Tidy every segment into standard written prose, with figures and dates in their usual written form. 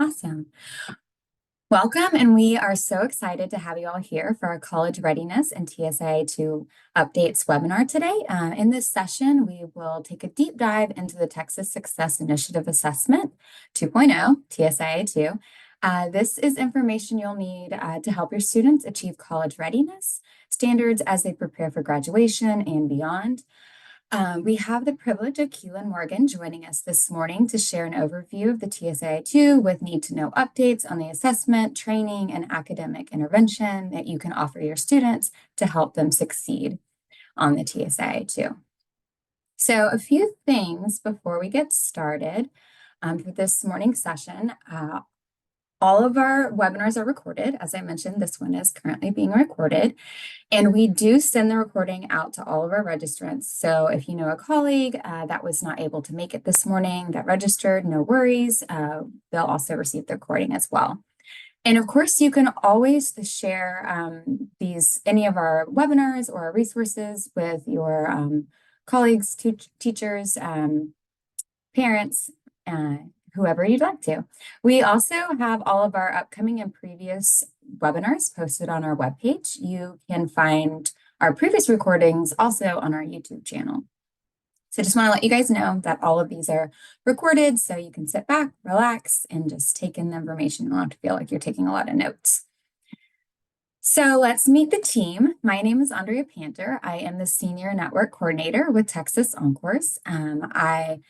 Awesome. Welcome, and we are so excited to have you all here for our College Readiness and TSIA2 Updates webinar today. In this session, we will take a deep dive into the Texas Success Initiative Assessment 2.0, TSIA2. This is information you'll need to help your students achieve college readiness standards as they prepare for graduation and beyond. We have the privilege of Keelan Morgan joining us this morning to share an overview of the TSIA2 with need-to-know updates on the assessment, training, and academic intervention that you can offer your students to help them succeed on the TSIA2. So a few things before we get started for this morning's session. All of our webinars are recorded. As I mentioned, this one is currently being recorded. And we do send the recording out to all of our registrants. So if you know a colleague that was not able to make it this morning that registered, no worries. They'll also receive the recording as well. And of course, you can always share any of our webinars or resources with your colleagues, teachers, parents, whoever you'd like to. We also have all of our upcoming and previous webinars posted on our webpage. You can find our previous recordings also on our YouTube channel. So I just want to let you guys know that all of these are recorded so you can sit back, relax, and just take in the information. You don't have to feel like you're taking a lot of notes. So let's meet the team. My name is Andrea Panter. I am the Senior Network Coordinator with Texas OnCourse. I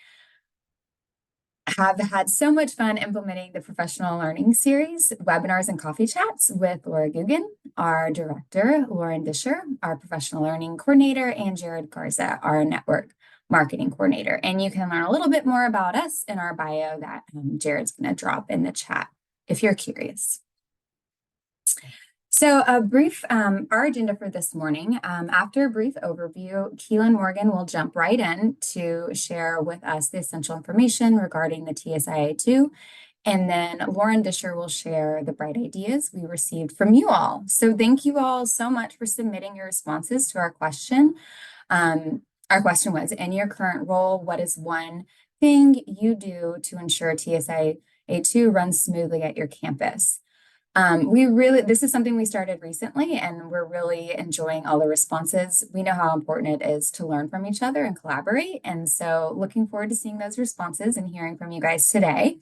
have had so much fun implementing the professional learning series, webinars and coffee chats with Laura Guggen, our director, Lauren Disher, our professional learning coordinator, and Jared Garza, our network marketing coordinator. And you can learn a little bit more about us in our bio that Jared's going to drop in the chat if you're curious. So a brief, our agenda for this morning, after a brief overview, Keelan Morgan will jump right in to share with us the essential information regarding the TSIA2, and then Lauren Disher will share the bright ideas we received from you all. So thank you all so much for submitting your responses to our question. Our question was, in your current role, what is one thing you do to ensure TSIA2 runs smoothly at your campus? This is something we started recently, and we're really enjoying all the responses. We know how important it is to learn from each other and collaborate. And so looking forward to seeing those responses and hearing from you guys today.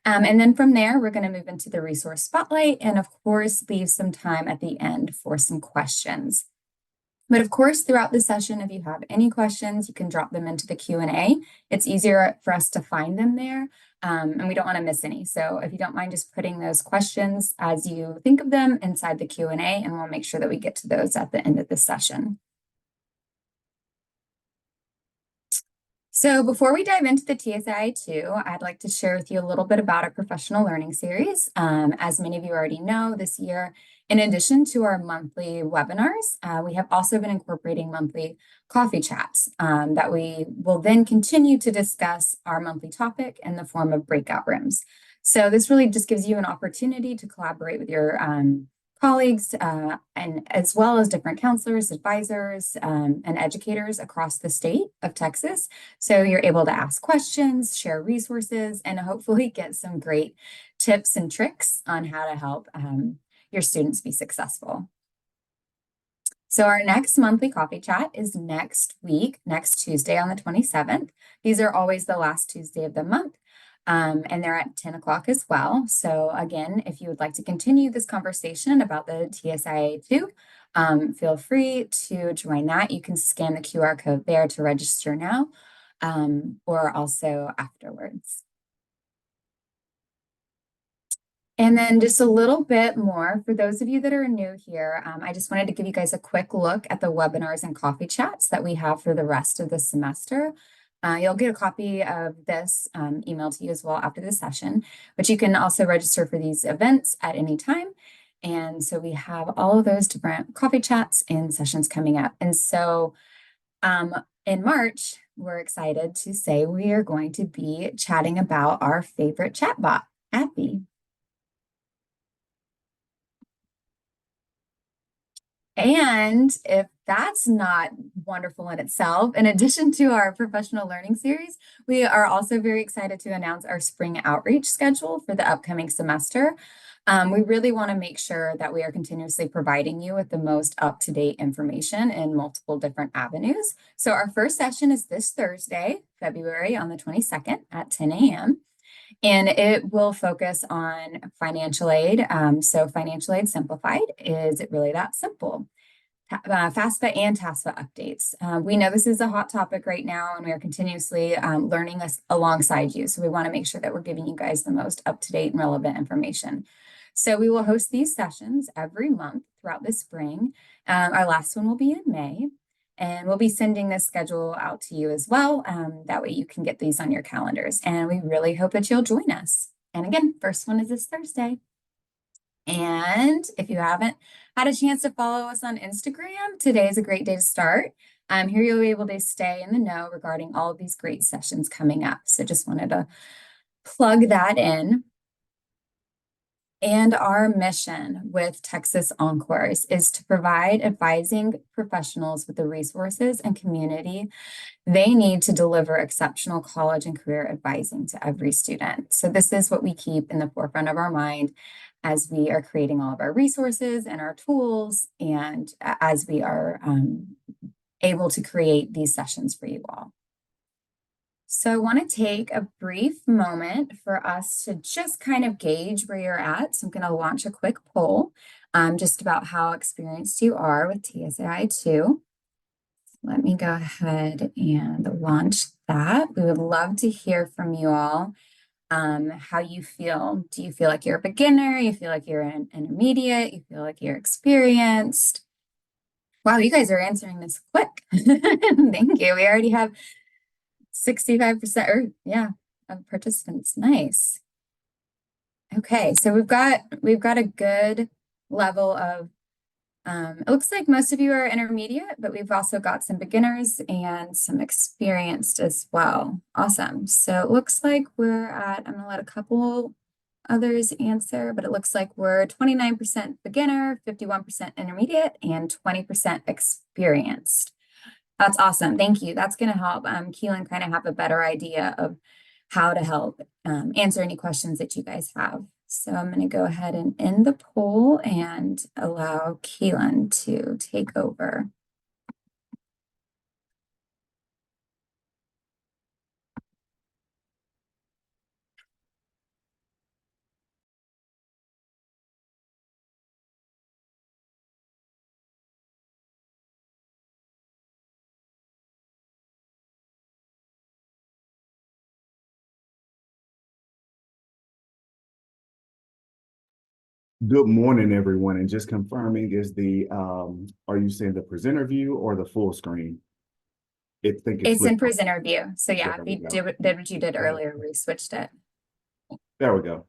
And then from there, we're going to move into the resource spotlight and of course, leave some time at the end for some questions. But of course, throughout the session, if you have any questions, you can drop them into the Q&A. It's easier for us to find them there, and we don't want to miss any. So if you don't mind just putting those questions as you think of them inside the Q&A, and we'll make sure that we get to those at the end of the session. So before we dive into the TSIA2, I'd like to share with you a little bit about our professional learning series. As many of you already know, this year, in addition to our monthly webinars, we have also been incorporating monthly coffee chats that we will then continue to discuss our monthly topic in the form of breakout rooms. So this really just gives you an opportunity to collaborate with your colleagues and as well as different counselors, advisors, and educators across the state of Texas. So you're able to ask questions, share resources, and hopefully get some great tips and tricks on how to help your students be successful. So our next monthly coffee chat is next week, next Tuesday on the 27th. These are always the last Tuesday of the month. And they're at 10 o'clock as well. So again, if you would like to continue this conversation about the TSIA2, feel free to join that. You can scan the QR code there to register now, or also afterwards. And then just a little bit more for those of you that are new here, I just wanted to give you guys a quick look at the webinars and coffee chats that we have for the rest of the semester. You'll get a copy of this emailed to you as well after the session, but you can also register for these events at any time. And so we have all of those different coffee chats and sessions coming up. And so in March, we're excited to say we are going to be chatting about our favorite chatbot, Appy. And if that's not wonderful in itself, in addition to our professional learning series, we are also very excited to announce our spring outreach schedule for the upcoming semester. We really want to make sure that we are continuously providing you with the most up-to-date information in multiple different avenues. So our first session is this Thursday, February on the 22nd at 10 a.m. And it will focus on financial aid. So financial aid simplified, is it really that simple? FAFSA and TSIA updates. We know this is a hot topic right now, and we are continuously learning us alongside you. So we want to make sure that we're giving you guys the most up-to-date and relevant information. So we will host these sessions every month throughout the spring. Our last one will be in May, and we'll be sending this schedule out to you as well. That way you can get these on your calendars, and we really hope that you'll join us. And again, first one is this Thursday. And if you haven't had a chance to follow us on Instagram, today is a great day to start. Here you'll be able to stay in the know regarding all of these great sessions coming up. So just wanted to plug that in. And our mission with Texas Encores is to provide advising professionals with the resources and community they need to deliver exceptional college and career advising to every student. So this is what we keep in the forefront of our mind as we are creating all of our resources and our tools, and as we are able to create these sessions for you all. So I want to take a brief moment for us to just kind of gauge where you're at. So I'm going to launch a quick poll just about how experienced you are with TSIA2. Let me go ahead and launch that. We would love to hear from you all how you feel. Do you feel like you're a beginner? You feel like you're an intermediate? You feel like you're experienced? Wow, you guys are answering this quick. Thank you. We already have 65% of participants. Nice. Okay, so we've got a good level of it looks like most of you are intermediate, but we've also got some beginners and some experienced as well. Awesome. So it looks like we're at, I'm gonna let a couple others answer, but it looks like we're 29% beginner, 51% intermediate, and 20% experienced. That's awesome. Thank you. That's going to help Keelan kind of have a better idea of how to help answer any questions that you guys have. So I'm going to go ahead and end the poll and allow Keelan to take over. Good morning, everyone. And just confirming, is the are you saying the presenter view or the full screen? It's in presenter view. So yeah, There if you did what you did earlier, we switched it. There we go.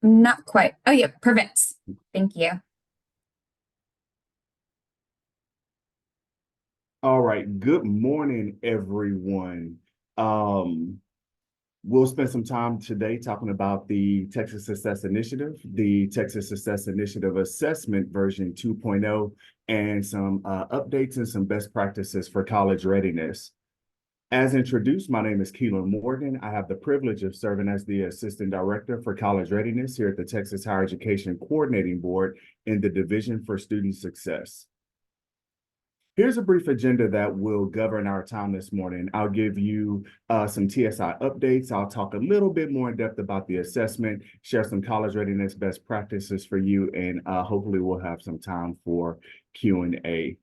Not quite. Oh yeah, perfect. Thank you. All right. Good morning, everyone. We'll spend some time today talking about the Texas Success Initiative, the Texas Success Initiative Assessment version 2.0, and some updates and some best practices for college readiness. As introduced, my name is Keelan Morgan. I have the privilege of serving as the Assistant Director for College Readiness here at the Texas Higher Education Coordinating Board in the Division for Student Success. Here's a brief agenda that will govern our time this morning. I'll give you some TSI updates. I'll talk a little bit more in depth about the assessment, share some college readiness best practices for you, and hopefully we'll have some time for Q&A.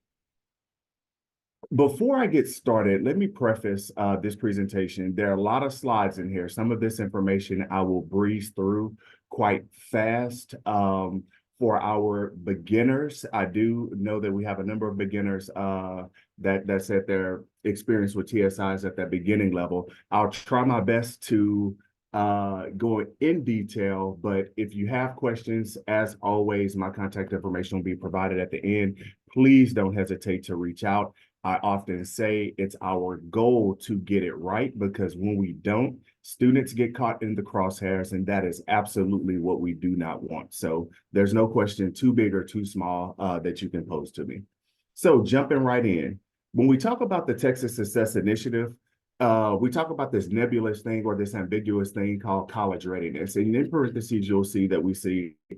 Before I get started, let me preface this presentation. There are a lot of slides in here. Some of this information I will breeze through quite fast. For our beginners, I do know that we have a number of beginners that said their experience with TSIs at that beginning level. I'll try my best to go in detail, but if you have questions, as always, my contact information will be provided at the end. Please don't hesitate to reach out. I often say it's our goal to get it right, because when we don't, students get caught in the crosshairs, and that is absolutely what we do not want. So there's no question too big or too small that you can pose to me. So jumping right in, when we talk about the Texas Success Initiative, we talk about this nebulous thing or this ambiguous thing called college readiness. And in parentheses, you'll see that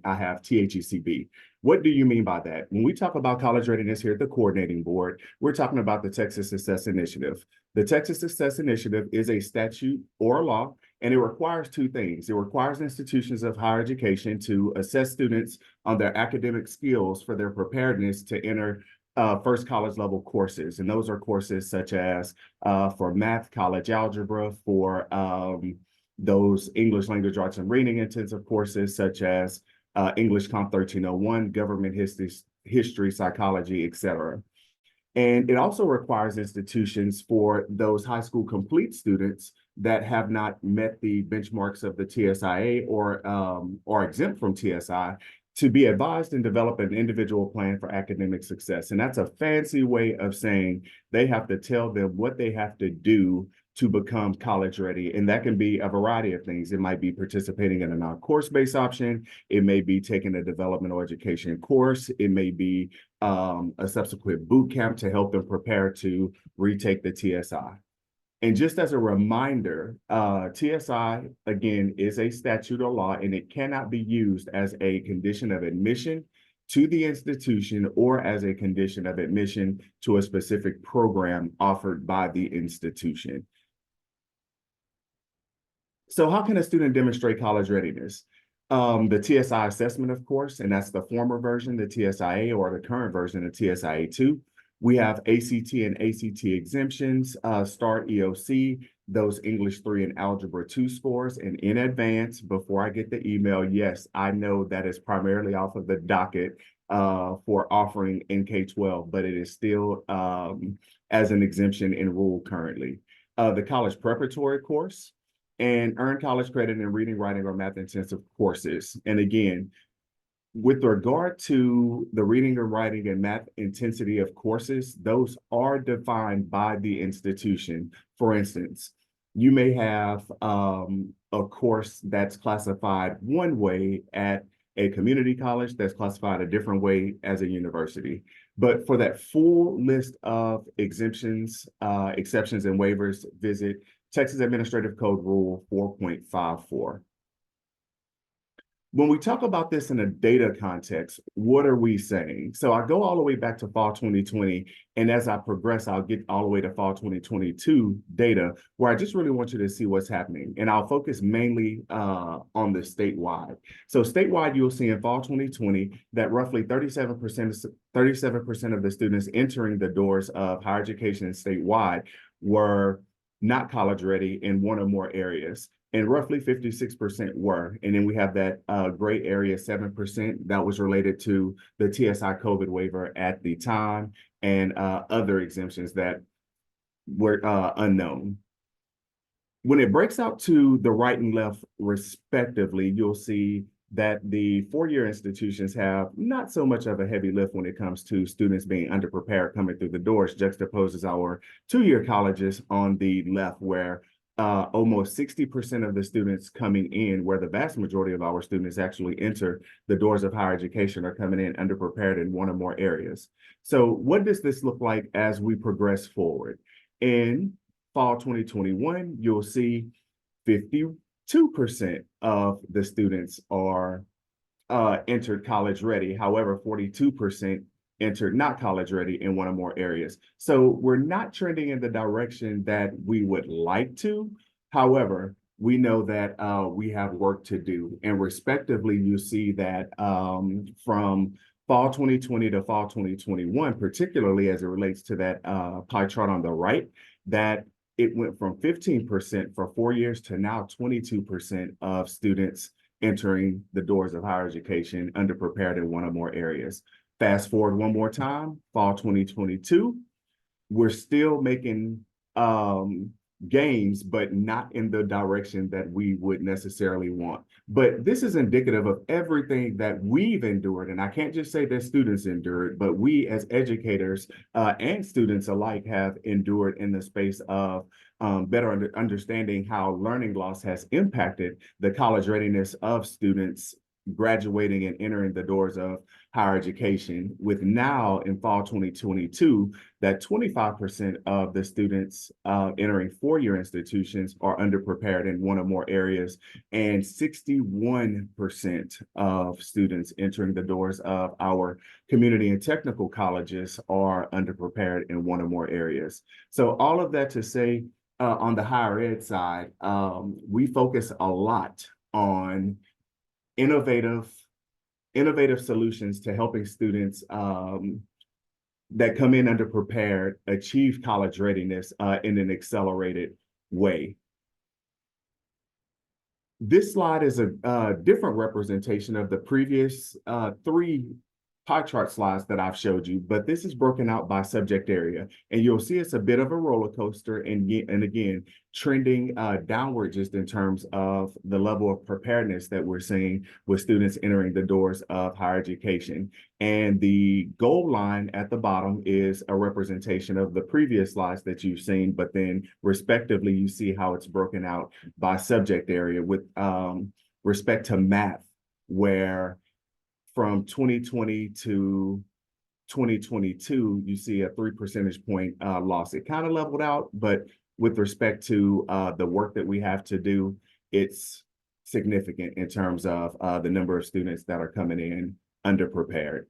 I have THECB. What do you mean by that? When we talk about college readiness here at the coordinating board, we're talking about the Texas Success Initiative. The Texas Success Initiative is a statute or law, and it requires two things. It requires institutions of higher education to assess students on their academic skills for their preparedness to enter first college level courses. And those are courses such as for math, college algebra, for those English language arts and reading intensive courses such as English Comp 1301, government history, psychology, etc. And it also requires institutions for those high school complete students that have not met the benchmarks of the TSIA or are exempt from TSI to be advised and develop an individual plan for academic success. And that's a fancy way of saying they have to tell them what they have to do to become college ready. And that can be a variety of things. It might be participating in a non-course-based option. It may be taking a developmental education course. It may be a subsequent boot camp to help them prepare to retake the TSI. And just as a reminder, TSI, again, is a statute or law, and it cannot be used as a condition of admission to the institution or as a condition of admission to a specific program offered by the institution. So how can a student demonstrate college readiness? The TSI assessment, of course, and that's the former version, the TSIA, or the current version of TSIA2. We have ACT and ACT exemptions, START EOC, those English 3 and Algebra 2 scores. And in advance, before I get the email, yes, I know that is primarily off of the docket for offering in K-12, but it is still as an exemption in rule currently. The college preparatory course, and earn college credit in reading, writing, or math intensive courses. And again, with regard to the reading and writing and math intensity of courses, those are defined by the institution. For instance, you may have a course that's classified one way at a community college that's classified a different way as a university. But for that full list of exemptions, exceptions, and waivers, visit Texas Administrative Code Rule 4.54. When we talk about this in a data context, what are we saying? So I go all the way back to fall 2020, and as I progress, I'll get all the way to fall 2022 data, where I just really want you to see what's happening. And I'll focus mainly on the statewide. So statewide, you'll see in fall 2020 that roughly 37% of the students entering the doors of higher education statewide were not college ready in one or more areas. And roughly 56% were. And then we have that gray area, 7%, that was related to the TSI COVID waiver at the time and other exemptions that were unknown. When it breaks out to the right and left, respectively, you'll see that the four-year institutions have not so much of a heavy lift when it comes to students being underprepared coming through the doors, juxtaposes our two-year colleges on the left, where almost 60% of the students coming in, where the vast majority of our students actually enter the doors of higher education, are coming in underprepared in one or more areas. So what does this look like as we progress forward? In fall 2021, you'll see 52% of the students are entered college ready. However, 42% entered not college ready in one or more areas. So we're not trending in the direction that we would like to. However, we know that we have work to do. And respectively, you see that from fall 2020 to fall 2021, particularly as it relates to that pie chart on the right, that it went from 15% for 4 years to now 22% of students entering the doors of higher education underprepared in one or more areas. Fast forward one more time, fall 2022, we're still making gains, but not in the direction that we would necessarily want. But this is indicative of everything that we've endured. And I can't just say that students endured, but we as educators and students alike have endured in the space of better understanding how learning loss has impacted the college readiness of students graduating and entering the doors of higher education, with now in fall 2022 that 25% of the students entering four-year institutions are underprepared in one or more areas, and 61% of students entering the doors of our community and technical colleges are underprepared in one or more areas. So all of that to say, on the higher ed side, we focus a lot on innovative solutions to helping students that come in underprepared achieve college readiness in an accelerated way. This slide is a different representation of the previous three pie chart slides that I've showed you, but this is broken out by subject area. And you'll see it's a bit of a roller coaster, and again, trending downward just in terms of the level of preparedness that we're seeing with students entering the doors of higher education. And the gold line at the bottom is a representation of the previous slides that you've seen, but then respectively, you see how it's broken out by subject area with respect to math, where from 2020 to 2022, you see a 3 percentage point loss. It kind of leveled out, but with respect to the work that we have to do, it's significant in terms of the number of students that are coming in underprepared.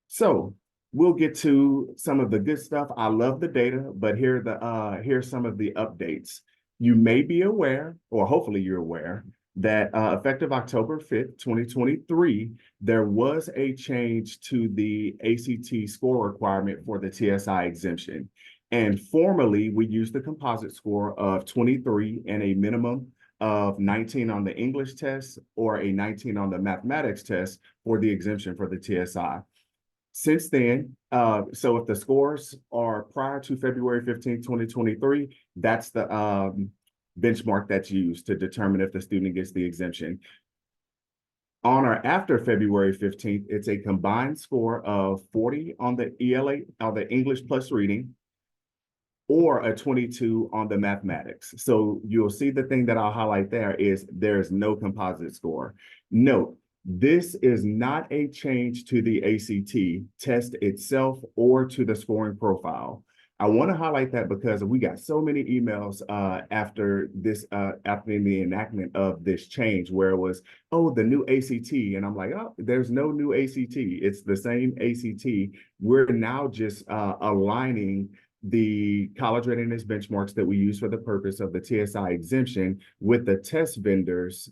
So we'll get to some of the good stuff. I love the data, but here's some of the updates. You may be aware, or hopefully you're aware, that effective October 5th, 2023, there was a change to the ACT score requirement for the TSI exemption. And formerly, we used the composite score of 23 and a minimum of 19 on the English test or a 19 on the mathematics test for the exemption for the TSI. Since then, so if the scores are prior to February 15th, 2023, that's the benchmark that's used to determine if the student gets the exemption. On or after February 15th, it's a combined score of 40 on the ELA, on the English plus reading, or a 22 on the mathematics. So you'll see the thing that I'll highlight there is there's no composite score. Note, this is not a change to the ACT test itself or to the scoring profile. I want to highlight that because we got so many emails after the enactment of this change, where it was, oh, the new ACT. And I'm like, oh, there's no new ACT. It's the same ACT. We're now just aligning the college readiness benchmarks that we use for the purpose of the TSI exemption with the test vendors,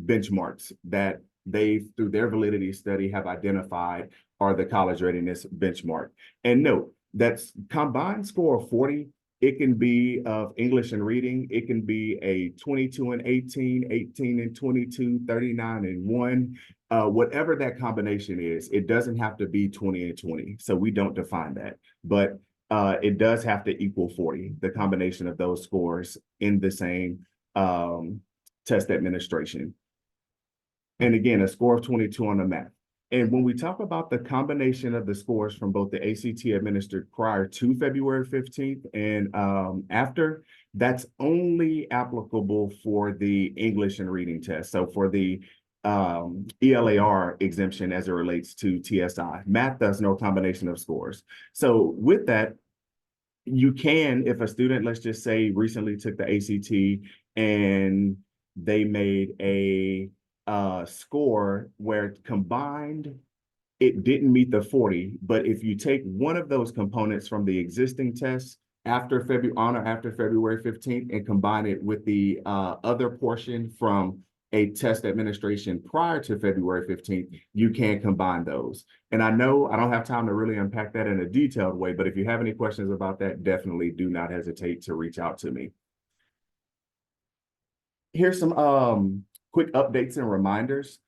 benchmarks that they, through their validity study, have identified are the college readiness benchmark. And note, that's combined score of 40. It can be of English and reading. It can be a 22 and 18, 18 and 22, 39 and 1. Whatever that combination is, it doesn't have to be 20 and 20. So we don't define that. But it does have to equal 40, the combination of those scores in the same test administration. And again, a score of 22 on the math. And when we talk about the combination of the scores from both the ACT administered prior to February 15th and after, that's only applicable for the English and reading test. So for the ELAR exemption as it relates to TSI, math does no combination of scores. So with that, you can, if a student, let's just say, recently took the ACT and they made a score where combined it didn't meet the 40, but if you take one of those components from the existing tests after February 15th and combine it with the other portion from a test administration prior to February 15th, you can combine those. And I know I don't have time to really unpack that in a detailed way, but if you have any questions about that, definitely do not hesitate to reach out to me. Here's some quick updates and reminders.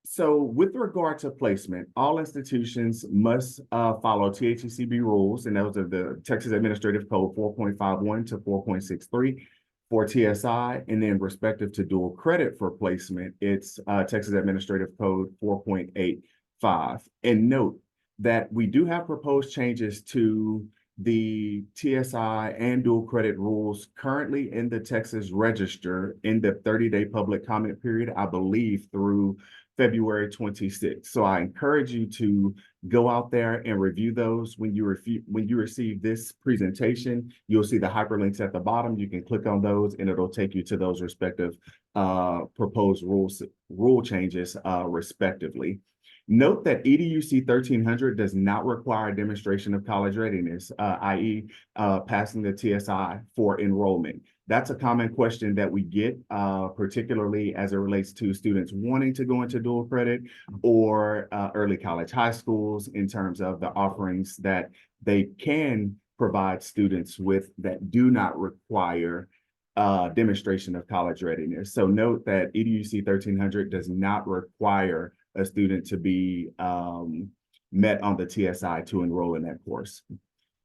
So with regard to placement, all institutions must follow THECB rules, and those are the Texas Administrative Code 4.51 to 4.63 for TSI, and then respective to dual credit for placement, it's Texas Administrative Code 4.85. And note that we do have proposed changes to the TSI and dual credit rules currently in the Texas Register in the 30-day public comment period, I believe, through February 26th. So I encourage you to go out there and review those. When you receive this presentation, you'll see the hyperlinks at the bottom. You can click on those and it'll take you to those respective proposed rule changes respectively. Note that EDUC 1300 does not require a demonstration of college readiness, i.e. Passing the TSI for enrollment. That's a common question that we get, particularly as it relates to students wanting to go into dual credit or early college high schools in terms of the offerings that they can provide students with that do not require demonstration of college readiness. So note that EDUC 1300 does not require a student to be met on the TSI to enroll in that course.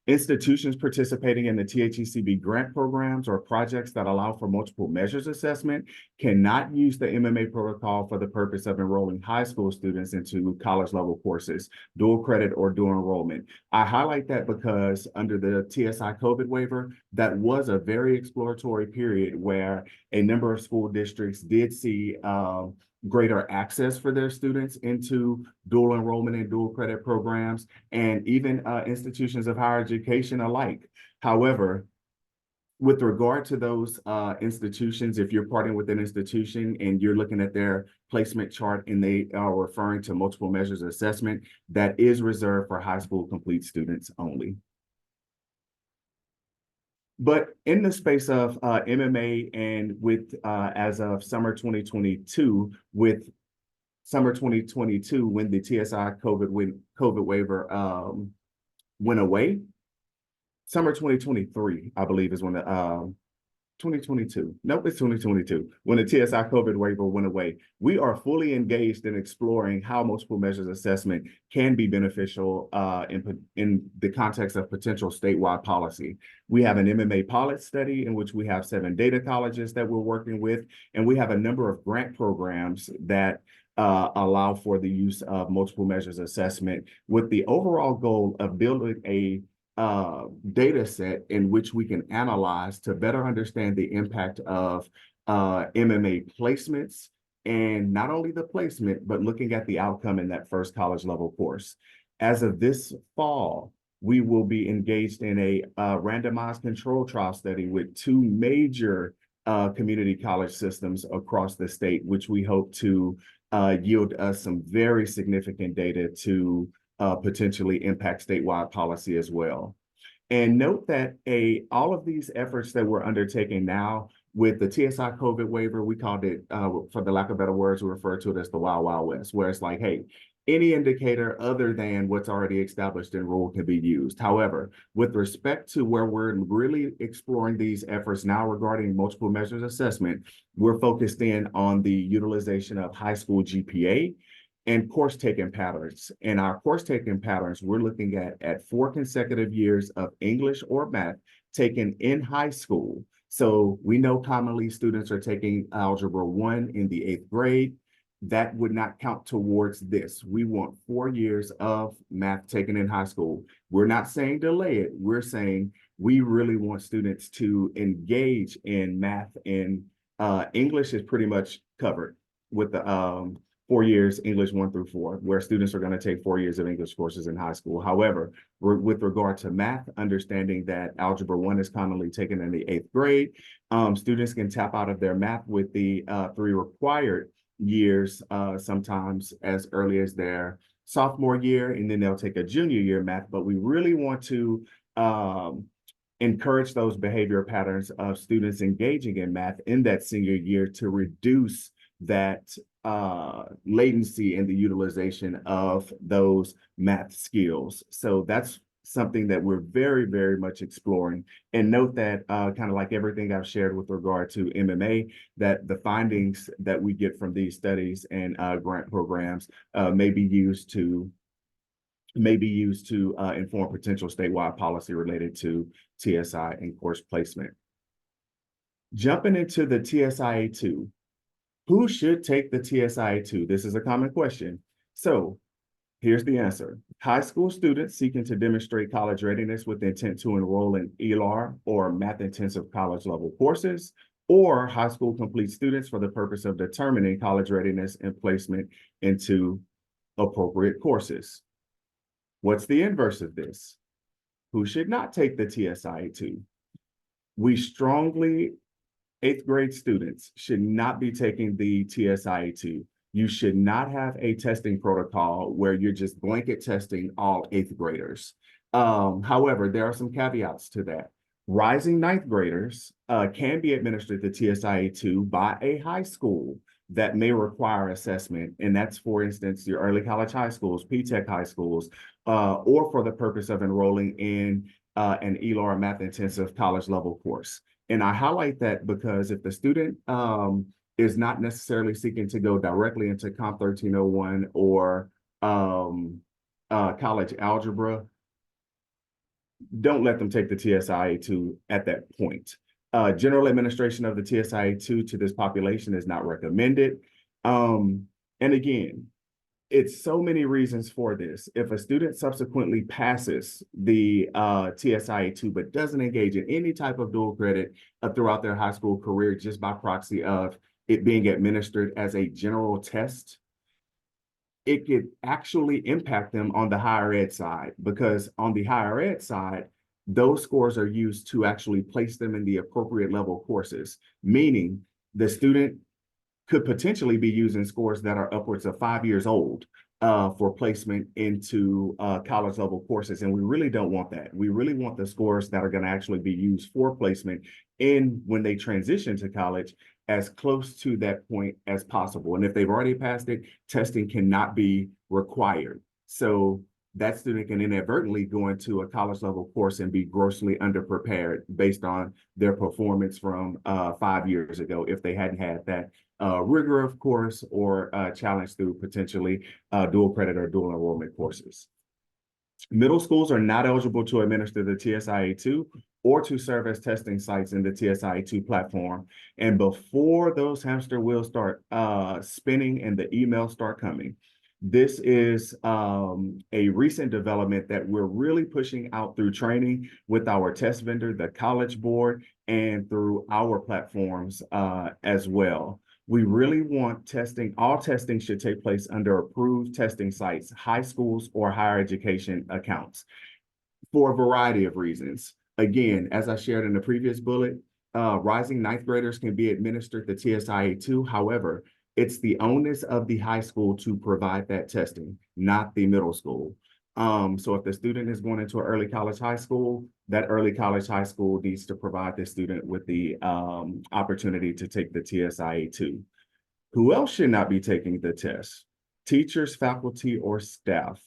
Institutions participating in the THECB grant programs or projects that allow for multiple measures assessment cannot use the MMA protocol for the purpose of enrolling high school students into college level courses, dual credit or dual enrollment. I highlight that because under the TSI COVID waiver, that was a very exploratory period where a number of school districts did see greater access for their students into dual enrollment and dual credit programs, and even institutions of higher education alike. However, with regard to those institutions, if you're partnering with an institution and you're looking at their placement chart and they are referring to multiple measures of assessment, that is reserved for high school complete students only. But in the space of MMA and with as of summer 2022, with summer 2022, when the TSI COVID waiver went away, summer 2023, I believe, is when the 2022. Nope, it's 2022. When the TSI COVID waiver went away, we are fully engaged in exploring how multiple measures assessment can be beneficial in the context of potential statewide policy. We have an MMA pilot study in which we have 7 data colleges that we're working with, and we have a number of grant programs that allow for the use of multiple measures assessment with the overall goal of building a data set in which we can analyze to better understand the impact of MMA placements, and not only the placement, but looking at the outcome in that first college level course. As of this fall, we will be engaged in a randomized control trial study with 2 major community college systems across the state, which we hope to yield us some very significant data to potentially impact statewide policy as well. And note that all of these efforts that we're undertaking now with the TSI COVID waiver, we called it, for the lack of better words, we refer to it as the Wild Wild West, where it's like, hey, any indicator other than what's already established in rule can be used. However, with respect to where we're really exploring these efforts now regarding multiple measures assessment, we're focused in on the utilization of high school GPA and course taking patterns. In our course taking patterns, we're looking at 4 consecutive years of English or math taken in high school. So we know commonly students are taking Algebra 1 in the 8th grade. That would not count towards this. We want 4 years of math taken in high school. We're not saying delay it. We're saying we really want students to engage in math, and English is pretty much covered with the 4 years, English 1 through 4, where students are going to take 4 years of English courses in high school. However, with regard to math, understanding that Algebra 1 is commonly taken in the 8th grade, students can tap out of their math with the 3 required years, sometimes as early as their sophomore year, and then they'll take a junior year math. But we really want to encourage those behavior patterns of students engaging in math in that senior year to reduce that latency in the utilization of those math skills. So that's something that we're very, very much exploring. And note that kind of like everything I've shared with regard to MMA, that the findings that we get from these studies and grant programs may be used to inform potential statewide policy related to TSI and course placement. Jumping into the TSIA2, who should take the TSIA2? This is a common question. So here's the answer. High school students seeking to demonstrate college readiness with intent to enroll in ELAR or math-intensive college level courses, or high school complete students for the purpose of determining college readiness and placement into appropriate courses. What's the inverse of this? Who should not take the TSIA2? We strongly, 8th grade students should not be taking the TSIA2. You should not have a testing protocol where you're just blanket testing all 8th graders. However, there are some caveats to that. Rising 9th graders can be administered the TSIA2 by a high school that may require assessment. And that's, for instance, your early college high schools, P-Tech high schools, or for the purpose of enrolling in an ELAR math intensive college level course. And I highlight that because if the student is not necessarily seeking to go directly into Comp 1301 or college algebra, don't let them take the TSIA2 at that point. General administration of the TSIA2 to this population is not recommended. And again, it's so many reasons for this. If a student subsequently passes the TSIA2 but doesn't engage in any type of dual credit throughout their high school career just by proxy of it being administered as a general test, it could actually impact them on the higher ed side, because on the higher ed side, those scores are used to actually place them in the appropriate level courses, meaning the student could potentially be using scores that are upwards of 5 years old for placement into college level courses. And we really don't want that. We really want the scores that are going to actually be used for placement in when they transition to college as close to that point as possible. And if they've already passed it, testing cannot be required. So that student can inadvertently go into a college level course and be grossly underprepared based on their performance from 5 years ago if they hadn't had that rigor of course or challenge through potentially dual credit or dual enrollment courses. Middle schools are not eligible to administer the TSIA2 or to serve as testing sites in the TSIA2 platform. And before those hamster wheels start spinning and the emails start coming, this is a recent development that we're really pushing out through training with our test vendor, the College Board, and through our platforms as well. We really want testing. All testing should take place under approved testing sites, high schools or higher education accounts for a variety of reasons. Again, as I shared in the previous bullet, rising 9th graders can be administered the TSIA2. However, it's the onus of the high school to provide that testing, not the middle school. So if the student is going into an early college high school, that early college high school needs to provide the student with the opportunity to take the TSIA2. Who else should not be taking the test? Teachers, faculty, or staff.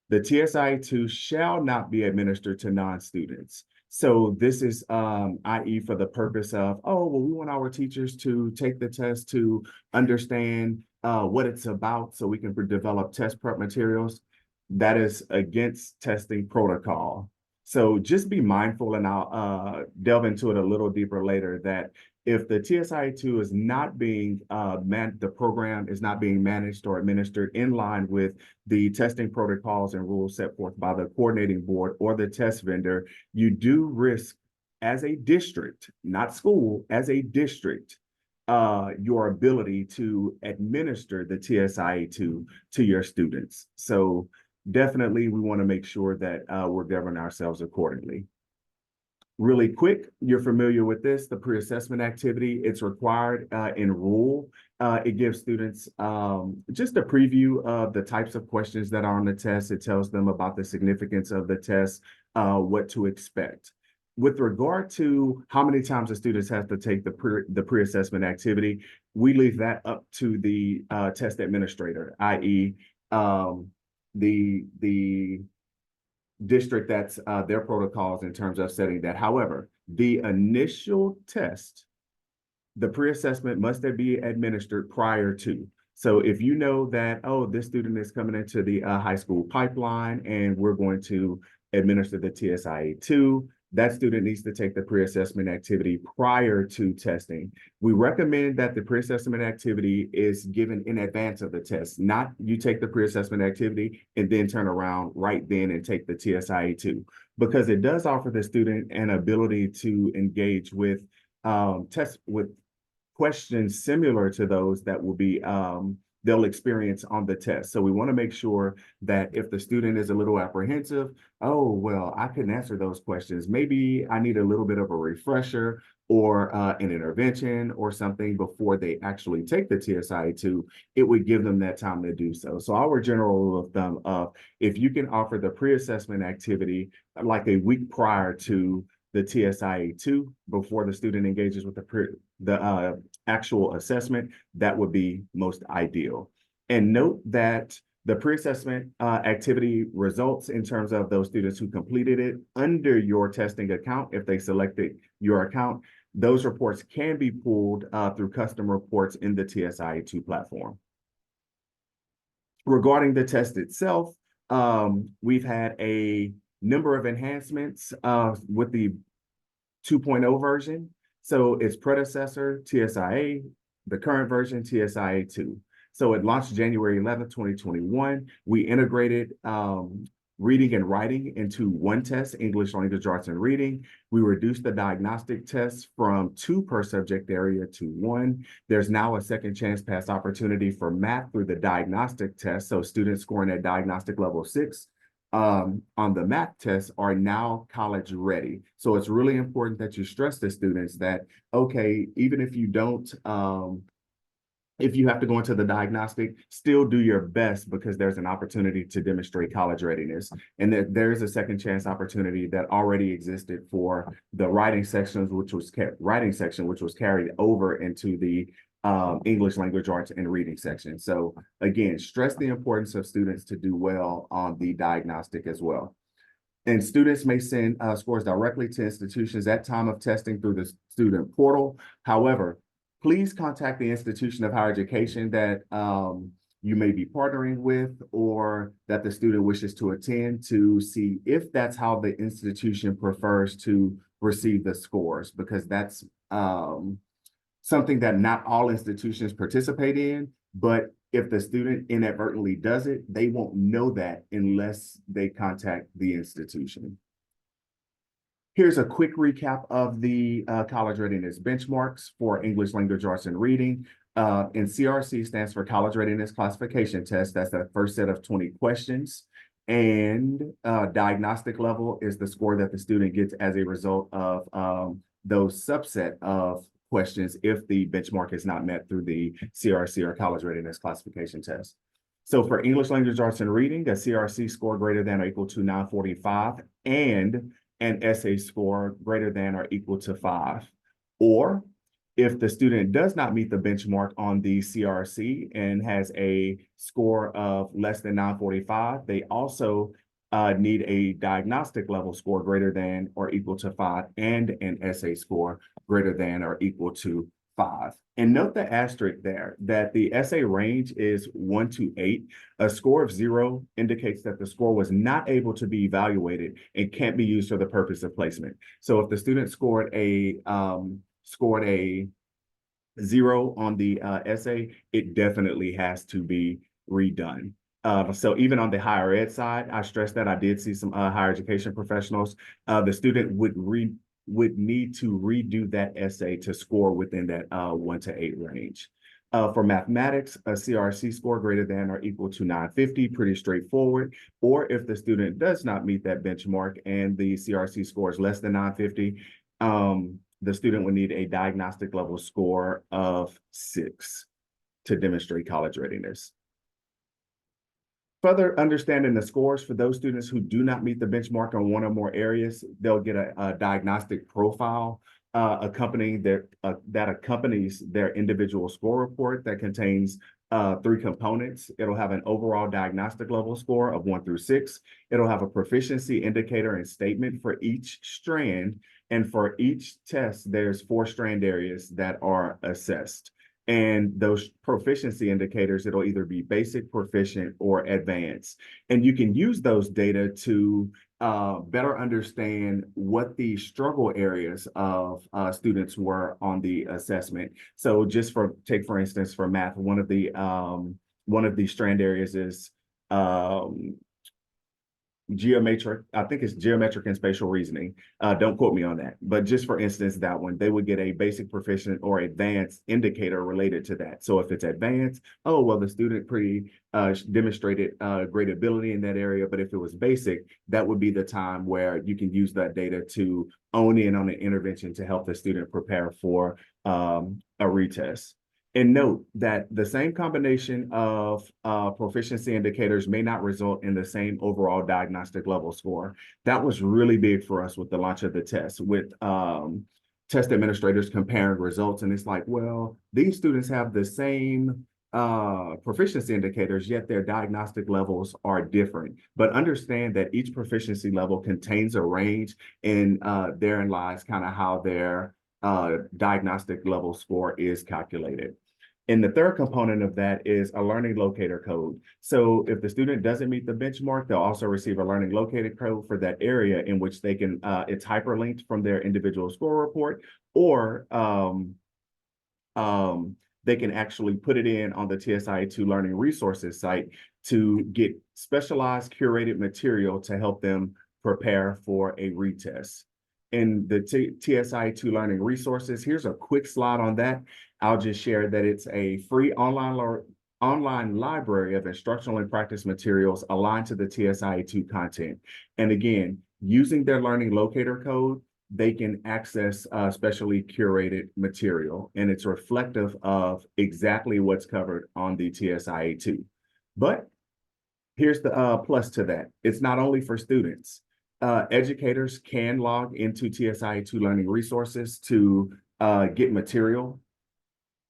The TSIA2 shall not be administered to non-students. So this is, i.e. for the purpose of, oh, well, we want our teachers to take the test to understand what it's about so we can develop test prep materials. That is against testing protocol. So just be mindful, and I'll delve into it a little deeper later, that if the TSIA2 is not being the program is not being managed or administered in line with the testing protocols and rules set forth by the coordinating board or the test vendor, you do risk as a district, not school, as a district, your ability to administer the TSIA2 to your students. So definitely we want to make sure that we're governing ourselves accordingly. Really quick, you're familiar with this, the pre-assessment activity. It's required in rule. It gives students just a preview of the types of questions that are on the test. It tells them about the significance of the test, what to expect. With regard to how many times the students have to take the pre-assessment activity, we leave that up to the test administrator, i.e. The district, that's their protocols in terms of setting that. However, the initial test, the pre-assessment must be administered prior to. So if you know that, oh, this student is coming into the high school pipeline and we're going to administer the TSIA2, that student needs to take the pre-assessment activity prior to testing. We recommend that the pre-assessment activity is given in advance of the test, not you take the pre-assessment activity and then turn around right then and take the TSIA2, because it does offer the student an ability to engage with test with questions similar to those that will be they'll experience on the test. So we want to make sure that if the student is a little apprehensive, oh, well, I couldn't answer those questions. Maybe I need a little bit of a refresher or an intervention or something before they actually take the TSI2, it would give them that time to do so. So our general rule of thumb of if you can offer the pre-assessment activity like a week prior to the TSIA2 before the student engages with the actual assessment, that would be most ideal. And note that the pre-assessment activity results in terms of those students who completed it under your testing account, if they selected your account, those reports can be pulled through custom reports in the TSIA2 platform. Regarding the test itself, we've had a number of enhancements with the 2.0 version. So its predecessor, TSIA, the current version, TSIA2. So it launched January 11th, 2021. We integrated reading and writing into one test, English, language arts, and reading. We reduced the diagnostic tests from 2 per subject area to 1. There's now a second chance pass opportunity for math through the diagnostic test. So students scoring at diagnostic level 6 on the math tests are now college ready. So it's really important that you stress to students that, okay, even if you don't, if you have to go into the diagnostic, still do your best because there's an opportunity to demonstrate college readiness. And that there's a second chance opportunity that already existed for the writing sections, which was carried over into the English language arts and reading section. So again, stress the importance of students to do well on the diagnostic as well. And students may send scores directly to institutions at time of testing through the student portal. However, please contact the institution of higher education that you may be partnering with or that the student wishes to attend to see if that's how the institution prefers to receive the scores, because that's something that not all institutions participate in. But if the student inadvertently does it, they won't know that unless they contact the institution. Here's a quick recap of the college readiness benchmarks for English language arts and reading. And CRC stands for College Readiness Classification Test. That's the first set of 20 questions. And diagnostic level is the score that the student gets as a result of those subset of questions if the benchmark is not met through the CRC or College Readiness Classification Test. So for English language arts and reading, a CRC score greater than or equal to 945 and an essay score greater than or equal to 5. Or if the student does not meet the benchmark on the CRC and has a score of less than 945, they also need a diagnostic level score greater than or equal to 5 and an essay score greater than or equal to 5. And note the asterisk there that the essay range is 1 to 8. A score of 0 indicates that the score was not able to be evaluated and can't be used for the purpose of placement. So if the student scored a 0 on the essay, it definitely has to be redone. So even on the higher ed side, I stress that I did see some higher education professionals. The student would need to redo that essay to score within that 1 to 8 range. For mathematics, a CRC score greater than or equal to 950, pretty straightforward. Or if the student does not meet that benchmark and the CRC score is less than 950, the student would need a diagnostic level score of 6 to demonstrate college readiness. Further understanding the scores for those students who do not meet the benchmark on one or more areas, they'll get a diagnostic profile that accompanies their individual score report that contains three components. It'll have an overall diagnostic level score of 1 through 6. It'll have a proficiency indicator and statement for each strand. And for each test, there's 4 strand areas that are assessed. And those proficiency indicators, it'll either be basic, proficient, or advanced. And you can use those data to better understand what the struggle areas of students were on the assessment. So just for instance, for math, one of the strand areas is geometric. I think it's geometric and spatial reasoning. Don't quote me on that. But just for instance, that one, they would get a basic, proficient, or advanced indicator related to that. So if it's advanced, oh, well, the student demonstrated great ability in that area. But if it was basic, that would be the time where you can use that data to own in on an intervention to help the student prepare for a retest. And note that the same combination of proficiency indicators may not result in the same overall diagnostic level score. That was really big for us with the launch of the test, with test administrators comparing results. And it's like, well, these students have the same proficiency indicators, yet their diagnostic levels are different. But understand that each proficiency level contains a range, and therein lies kind of how their diagnostic level score is calculated. And the third component of that is a learning locator code. So if the student doesn't meet the benchmark, they'll also receive a learning locator code for that area in which they can, it's hyperlinked from their individual score report, or they can actually put it in on the TSIA2 Learning Resources site to get specialized curated material to help them prepare for a retest. In the TSIA2 Learning Resources, here's a quick slide on that. I'll just share that it's a free online library of instructional and practice materials aligned to the TSIA2 content. And again, using their learning locator code, they can access specially curated material, and it's reflective of exactly what's covered on the TSIA2. But here's the plus to that. It's not only for students. Educators can log into TSIA2 Learning Resources to get material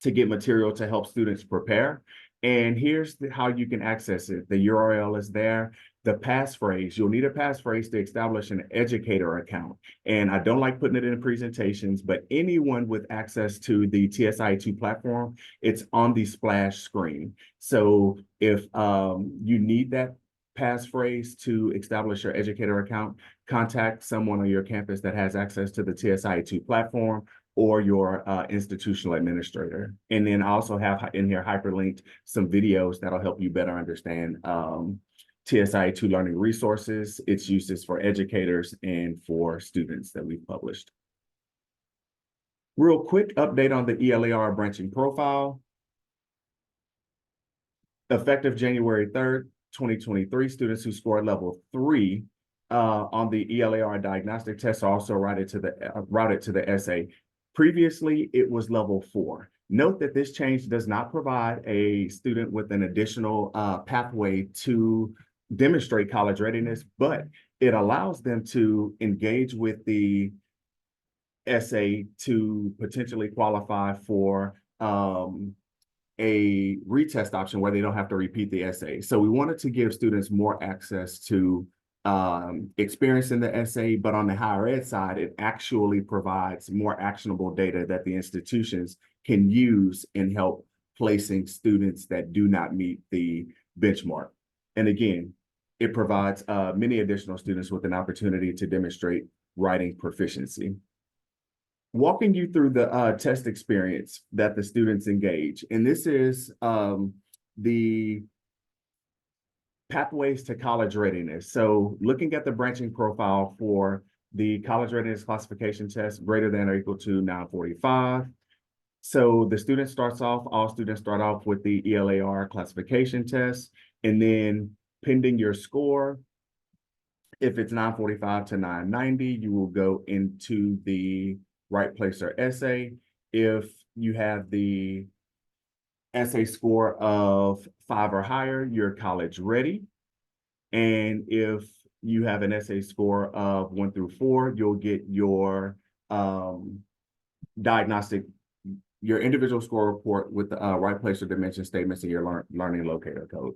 to help students prepare. And here's how you can access it. The URL is there. The passphrase, you'll need a passphrase to establish an educator account. And I don't like putting it in presentations, but anyone with access to the TSIA2 platform, it's on the splash screen. So if you need that passphrase to establish your educator account, contact someone on your campus that has access to the TSIA2 platform, or your institutional administrator. And then I also have in here hyperlinked some videos that'll help you better understand TSIA2 Learning Resources, its uses for educators and for students that we've published. Real quick update on the ELAR branching profile. Effective January 3rd, 2023, students who scored level 3 on the ELAR diagnostic test are also routed to the essay. Previously, it was level 4. Note that this change does not provide a student with an additional pathway to demonstrate college readiness, but it allows them to engage with the essay to potentially qualify for a retest option where they don't have to repeat the essay. So we wanted to give students more access to experience in the essay, but on the higher ed side, it actually provides more actionable data that the institutions can use in help placing students that do not meet the benchmark. And again, it provides many additional students with an opportunity to demonstrate writing proficiency. Walking you through the test experience that the students engage. And this is the pathways to college readiness. So looking at the branching profile for the college readiness classification test greater than or equal to 945. So the student starts off, all students start off with the ELAR classification test, and then pending your score, if it's 945 to 990, you will go into the right place or essay. If you have the essay score of 5 or higher, you're college ready. And if you have an essay score of 1 through 4, you'll get your diagnostic your individual score report with the right place or dimension statements in your learning locator code.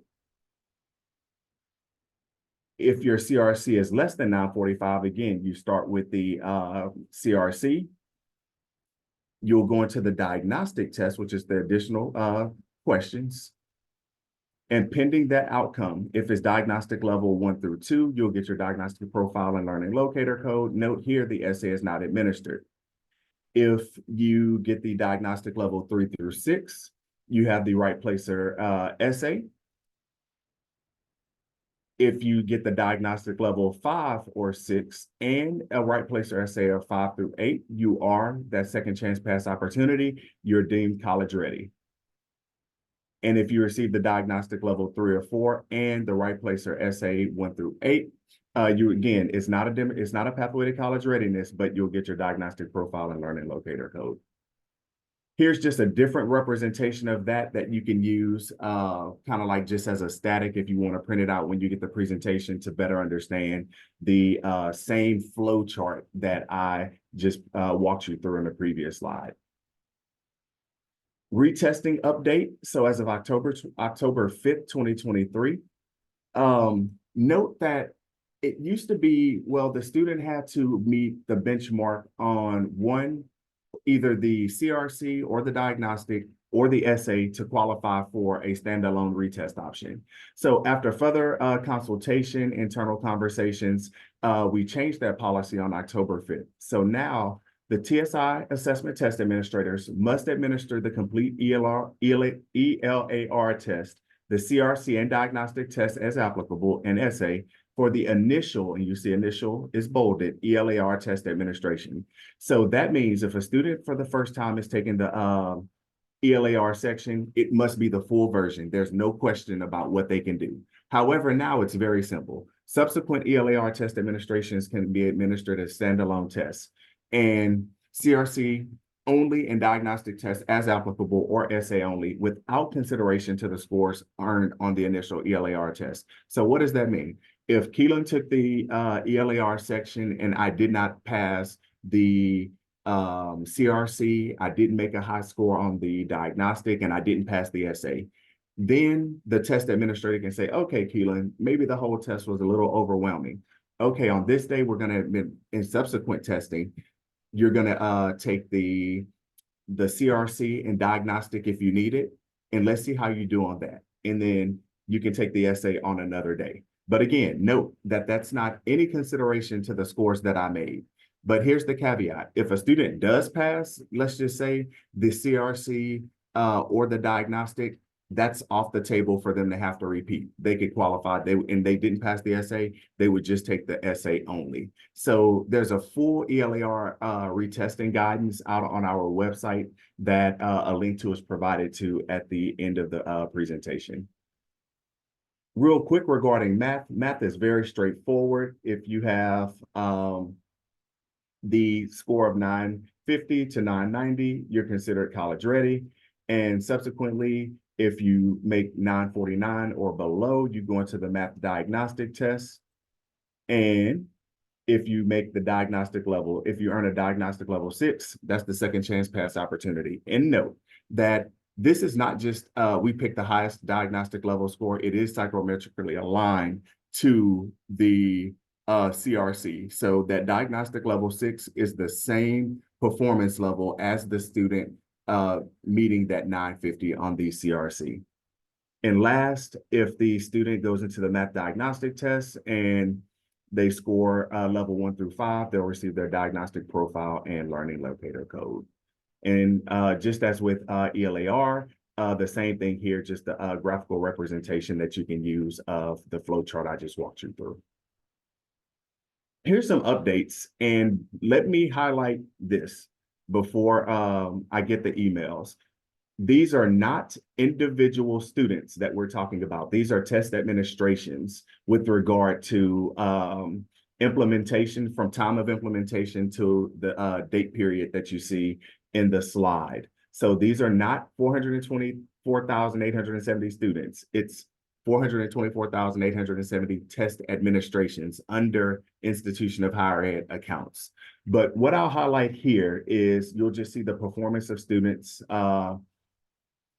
If your CRC is less than 945, again, you start with the CRC. You'll go into the diagnostic test, which is the additional questions. And pending that outcome, if it's diagnostic level 1 through 2, you'll get your diagnostic profile and learning locator code. Note here, the essay is not administered. If you get the diagnostic level 3 through 6, you have the right placer essay. If you get the diagnostic level 5 or 6 and a right placer essay of 5 through 8, you are that second chance pass opportunity. You're deemed college ready. And if you receive the diagnostic level 3 or 4 and the right placer essay 1 through 8, you again, it's not a pathway to college readiness, but you'll get your diagnostic profile and learning locator code. Here's just a different representation of that you can use kind of like just as a static if you want to print it out when you get the presentation to better understand the same flow chart that I just walked you through in the previous slide. Retesting update. So as of October 5th, 2023, note that it used to be, well, the student had to meet the benchmark on either the CRC or the diagnostic or the essay to qualify for a standalone retest option. So after further consultation, internal conversations, we changed that policy on October 5th. So now the TSI assessment test administrators must administer the complete ELAR test, the CRC and diagnostic test as applicable, and essay for the initial, and you see initial is bolded, ELAR test administration. So that means if a student for the first time is taking the ELAR section, it must be the full version. There's no question about what they can do. However, now it's very simple. Subsequent ELAR test administrations can be administered as standalone tests. And CRC only and diagnostic tests as applicable or essay only without consideration to the scores earned on the initial ELAR test. So what does that mean? If Keelan took the ELAR section and I did not pass the CRC, I didn't make a high score on the diagnostic, and I didn't pass the essay, then the test administrator can say, okay, Keelan, maybe the whole test was a little overwhelming. Okay, on this day, we're going to, in subsequent testing, you're going to take the CRC and diagnostic if you need it, and let's see how you do on that. And then you can take the essay on another day. But again, note that that's not any consideration to the scores that I made. But here's the caveat. If a student does pass, let's just say the CRC or the diagnostic, that's off the table for them to have to repeat. They could qualify, and they didn't pass the essay, they would just take the essay only. So there's a full ELAR retesting guidance out on our website that a link to is provided to at the end of the presentation. Real quick regarding math, math is very straightforward. If you have the score of 950 to 990, you're considered college ready. And subsequently, if you make 949 or below, you go into the math diagnostic test. And if you make the diagnostic level, if you earn a diagnostic level 6, that's the second chance pass opportunity. And note that this is not just we pick the highest diagnostic level score. It is psychometrically aligned to the CRC. So that diagnostic level 6 is the same performance level as the student meeting that 950 on the CRC. And last, if the student goes into the math diagnostic test and they score level 1 through 5, they'll receive their diagnostic profile and learning locator code. And just as with ELAR, the same thing here, just the graphical representation that you can use of the flow chart I just walked you through. Here's some updates, and let me highlight this before I get the emails. These are not individual students that we're talking about. These are test administrations with regard to implementation, from time of implementation to the date period that you see in the slide. So these are not 424,870 students. It's 424,870 test administrations under institution of higher ed accounts. But what I'll highlight here is you'll just see the performance of students, the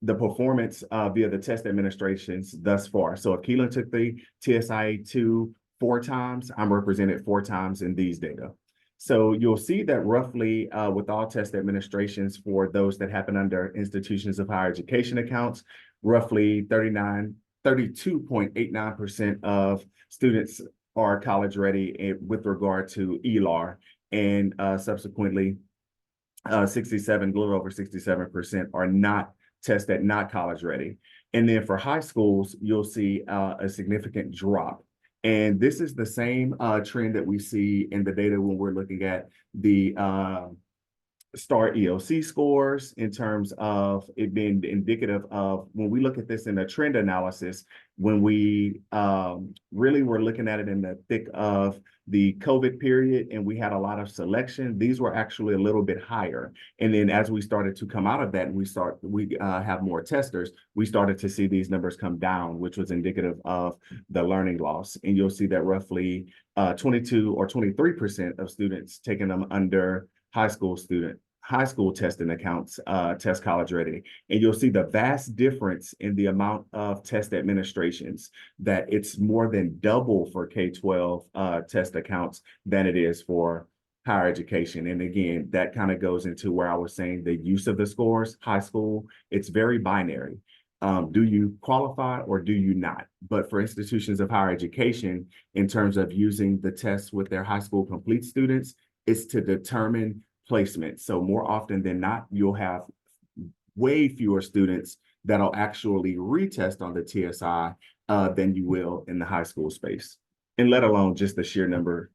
performance via the test administrations thus far. So if Keelan took the TSIA2 4 times, I'm represented 4 times in these data. So you'll see that roughly with all test administrations for those that happen under institutions of higher education accounts, roughly 32.89% of students are college ready with regard to ELAR, and subsequently 67, a little over 67% are not tested, not college ready. And then for high schools, you'll see a significant drop. And this is the same trend that we see in the data when we're looking at the STAR EOC scores in terms of it being indicative of when we look at this in a trend analysis, when we really were looking at it in the thick of the COVID period and we had a lot of selection, these were actually a little bit higher. And then as we started to come out of that and we have more testers, we started to see these numbers come down, which was indicative of the learning loss. And you'll see that roughly 22 or 23% of students taking them under high school testing accounts test college ready. And you'll see the vast difference in the amount of test administrations, that it's more than double for K-12 test accounts than it is for higher education. And again, that kind of goes into where I was saying the use of the scores. High school, it's very binary. Do you qualify or do you not? But for institutions of higher education, in terms of using the tests with their high school complete students, is to determine placement. So more often than not, you'll have way fewer students that'll actually retest on the TSI than you will in the high school space. And let alone just the sheer number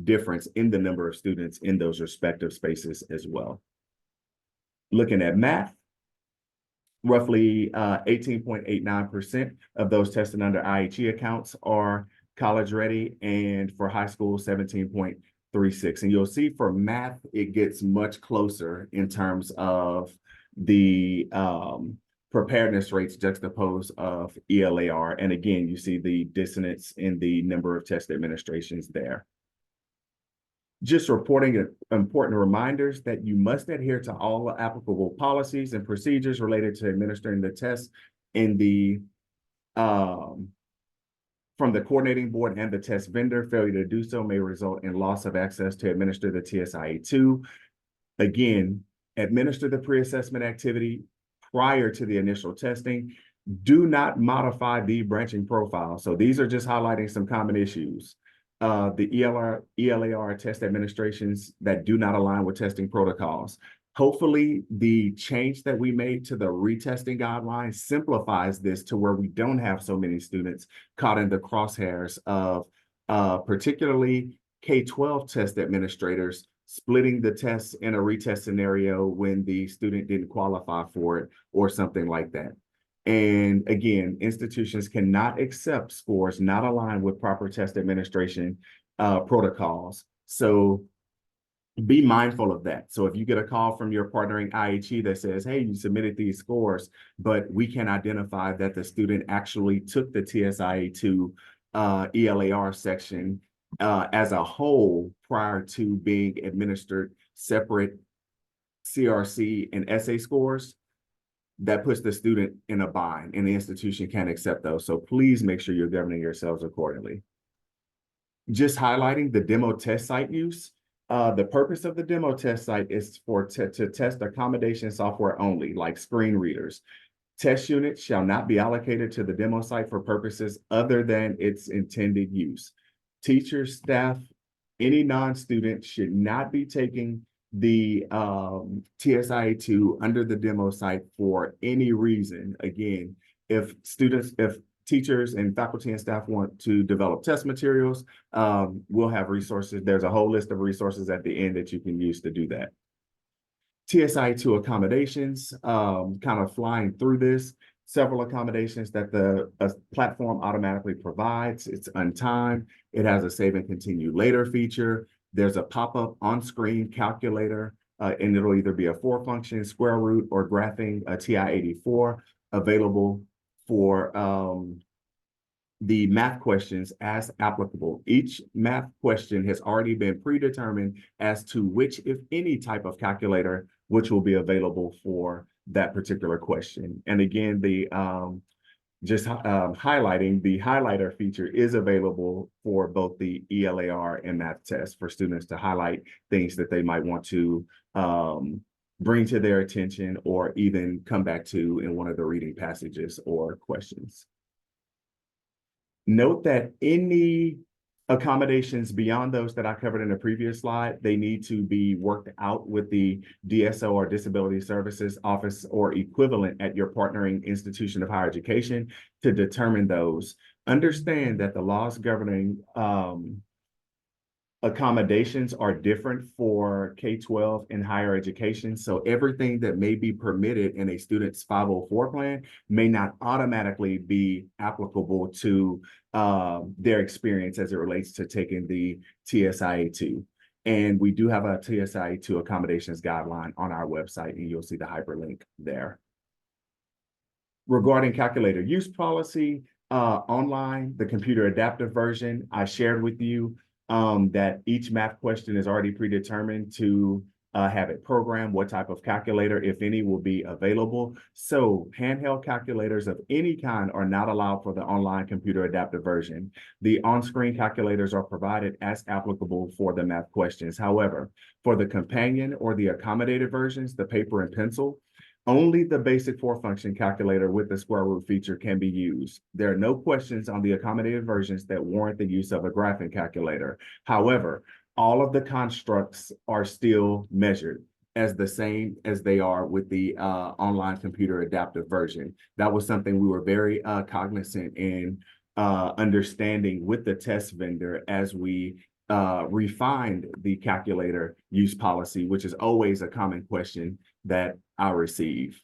difference in the number of students in those respective spaces as well. Looking at math, roughly 18.89% of those tested under IHE accounts are college ready, and for high school, 17.36. And you'll see for math, it gets much closer in terms of the preparedness rates juxtaposed of ELAR. And again, you see the dissonance in the number of test administrations there. Just reporting important reminders that you must adhere to all applicable policies and procedures related to administering the test in the from the coordinating board and the test vendor. Failure to do so may result in loss of access to administer the TSIA2. Again, administer the pre-assessment activity prior to the initial testing. Do not modify the branching profile. So these are just highlighting some common issues. The ELAR test administrations that do not align with testing protocols. Hopefully, the change that we made to the retesting guidelines simplifies this to where we don't have so many students caught in the crosshairs of particularly K-12 test administrators splitting the tests in a retest scenario when the student didn't qualify for it or something like that. And again, institutions cannot accept scores not aligned with proper test administration protocols. So be mindful of that. So if you get a call from your partnering IHE that says, hey, you submitted these scores, but we can identify that the student actually took the TSIA2 ELAR section as a whole prior to being administered separate CRC and essay scores, that puts the student in a bind and the institution can't accept those. So please make sure you're governing yourselves accordingly. Just highlighting the demo test site use. The purpose of the demo test site is to test accommodation software only, like screen readers. Test units shall not be allocated to the demo site for purposes other than its intended use. Teachers, staff, any non-student should not be taking the TSIA2 under the demo site for any reason. Again, if teachers and faculty and staff want to develop test materials, we'll have resources. There's a whole list of resources at the end that you can use to do that. TSIA2 accommodations, kind of flying through this, several accommodations that the platform automatically provides. It's untimed. It has a save and continue later feature. There's a pop-up on-screen calculator, and it'll either be a 4-function, square root, or graphing a TI-84 available for the math questions as applicable. Each math question has already been predetermined as to which, if any, type of calculator which will be available for that particular question. And again, the highlighting the highlighter feature is available for both the ELAR and math test for students to highlight things that they might want to bring to their attention or even come back to in one of the reading passages or questions. Note that any accommodations beyond those that I covered in the previous slide, they need to be worked out with the DSO or Disability Services Office or equivalent at your partnering institution of higher education to determine those. Understand that the laws governing accommodations are different for K-12 and higher education. So everything that may be permitted in a student's 504 plan may not automatically be applicable to their experience as it relates to taking the TSIA2. And we do have a TSIA2 accommodations guideline on our website, and you'll see the hyperlink there. Regarding calculator use policy, online, the computer adaptive version, I shared with you that each math question is already predetermined to have it programmed, what type of calculator, if any, will be available. So handheld calculators of any kind are not allowed for the online computer adaptive version. The on-screen calculators are provided as applicable for the math questions. However, for the companion or the accommodated versions, the paper and pencil, only the basic four-function calculator with the square root feature can be used. There are no questions on the accommodated versions that warrant the use of a graphing calculator. However, all of the constructs are still measured as the same as they are with the online computer adaptive version. That was something we were very cognizant in understanding with the test vendor as we refined the calculator use policy, which is always a common question that I receive.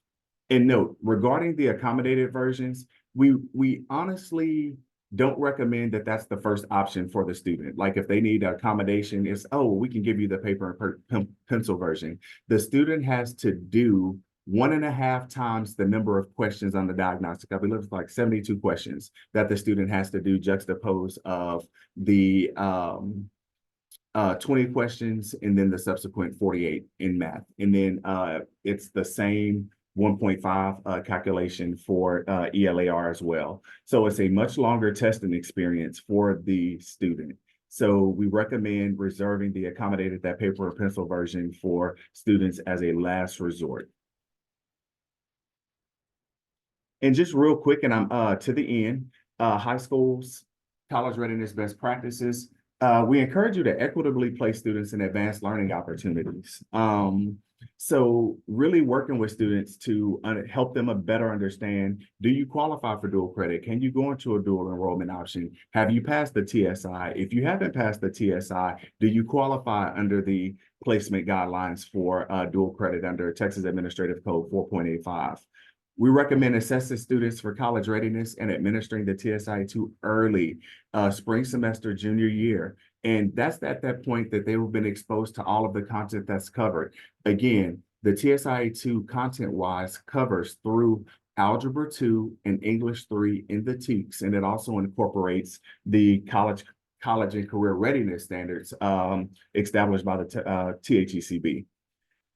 And note, regarding the accommodated versions, we honestly don't recommend that that's the first option for the student. Like if they need accommodation, it's, oh, we can give you the paper and pencil version. The student has to do 1.5 times the number of questions on the diagnostic. I believe it's like 72 questions that the student has to do juxtaposed of the 20 questions and then the subsequent 48 in math. And then it's the same 1.5 calculation for ELAR as well. So it's a much longer testing experience for the student. So we recommend reserving the accommodated, that paper or pencil version for students as a last resort. And just real quick, and I'm to the end, high schools, college readiness best practices. We encourage you to equitably place students in advanced learning opportunities. So really working with students to help them better understand, do you qualify for dual credit? Can you go into a dual enrollment option? Have you passed the TSI? If you haven't passed the TSI, do you qualify under the placement guidelines for dual credit under Texas Administrative Code 4.85? We recommend assessing students for college readiness and administering the TSI2 early, spring semester, junior year. And that's at that point that they have been exposed to all of the content that's covered. Again, the TSI2 content-wise covers through Algebra 2 and English 3 in the TEKS, and it also incorporates the college and career readiness standards established by the THECB.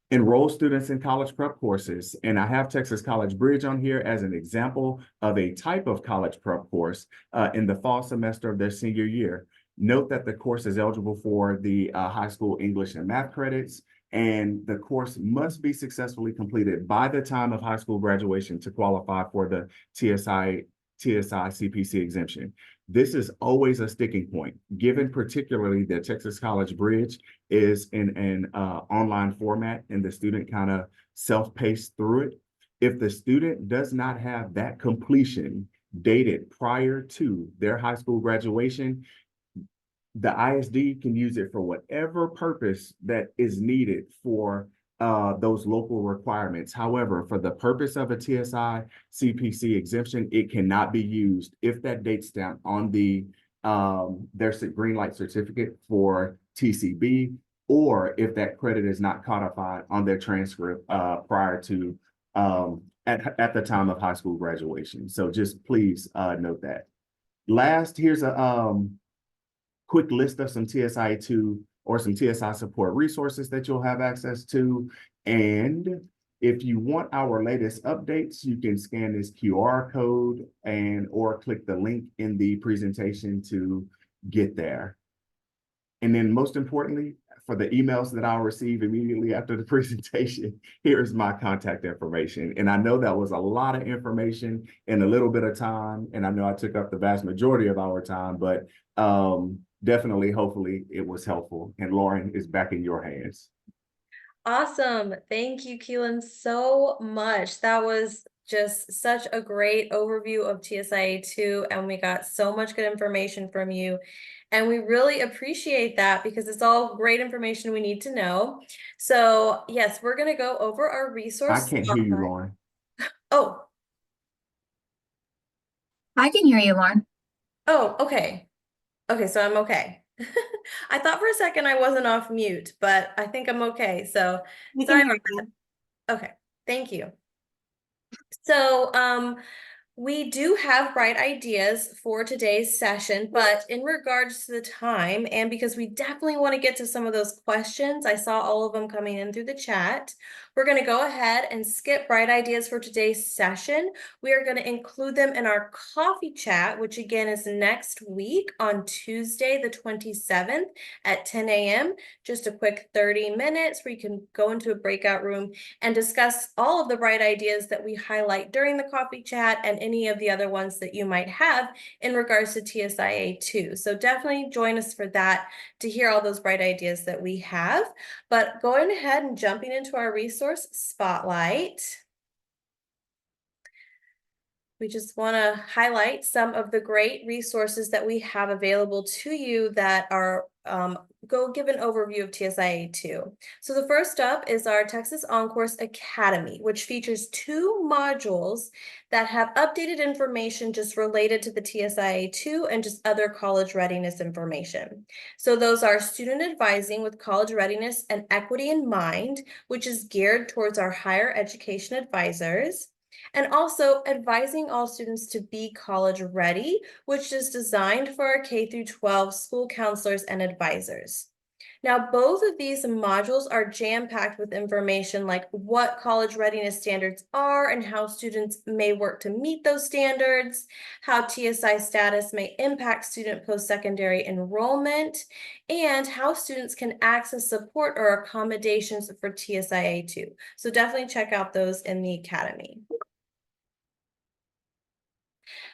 Enroll students in college prep courses. And I have Texas College Bridge on here as an example of a type of college prep course in the fall semester of their senior year. Note that the course is eligible for the high school English and math credits, and the course must be successfully completed by the time of high school graduation to qualify for the TSI CPC exemption. This is always a sticking point, given particularly that Texas College Bridge is in an online format and the student kind of self-paced through it. If the student does not have that completion dated prior to their high school graduation, the ISD can use it for whatever purpose that is needed for those local requirements. However, for the purpose of a TSI CPC exemption, it cannot be used if that date stamp on the their green light certificate for TCB, or if that credit is not codified on their transcript prior to at the time of high school graduation. So just please note that. Last, here's a quick list of some TSIA2 or some TSI support resources that you'll have access to. And if you want our latest updates, you can scan this QR code and or click the link in the presentation to get there. And then most importantly, for the emails that I'll receive immediately after the presentation, here's my contact information. And I know that was a lot of information in a little bit of time. And I know I took up the vast majority of our time, but definitely, hopefully it was helpful. And Lauren is back in your hands. Awesome. Thank you, Keelan, so much. That was just such a great overview of TSIA2, and we got so much good information from you. And we really appreciate that because it's all great information we need to know. So, yes, we're going to go over our I resource can't hear you, spotlight. Lauren. Oh, I can hear you, Lauren. oh, okay. Okay, so I'm okay. I thought for a second I wasn't off mute, but I think I'm okay. So, We can sorry hear about you. that. Okay, thank you. So, we do have bright ideas for today's session, but in regards to the time, and because we definitely want to get to some of those questions, I saw all of them coming in through the chat. We're going to go ahead and skip bright ideas for today's session. We are going to include them in our coffee chat, which again is next week on Tuesday, the 27th at 10 a.m. Just a quick 30 minutes where you can go into a breakout room and discuss all of the bright ideas that we highlight during the coffee chat and any of the other ones that you might have in regards to TSIA2. So definitely join us for that to hear all those bright ideas that we have. But going ahead and jumping into our resource spotlight, we just want to highlight some of the great resources that we have available to you that are go give an overview of TSIA2. So the first up is our Texas OnCourse Academy, which features 2 modules that have updated information just related to the TSIA2 and just other college readiness information. So those are student advising with college readiness and equity in mind, which is geared towards our higher education advisors, and also advising all students to be college ready, which is designed for our K through 12 school counselors and advisors. Now, both of these modules are jam-packed with information like what college readiness standards are and how students may work to meet those standards, how TSI status may impact student post-secondary enrollment, and how students can access support or accommodations for TSIA2. So definitely check out those in the Academy.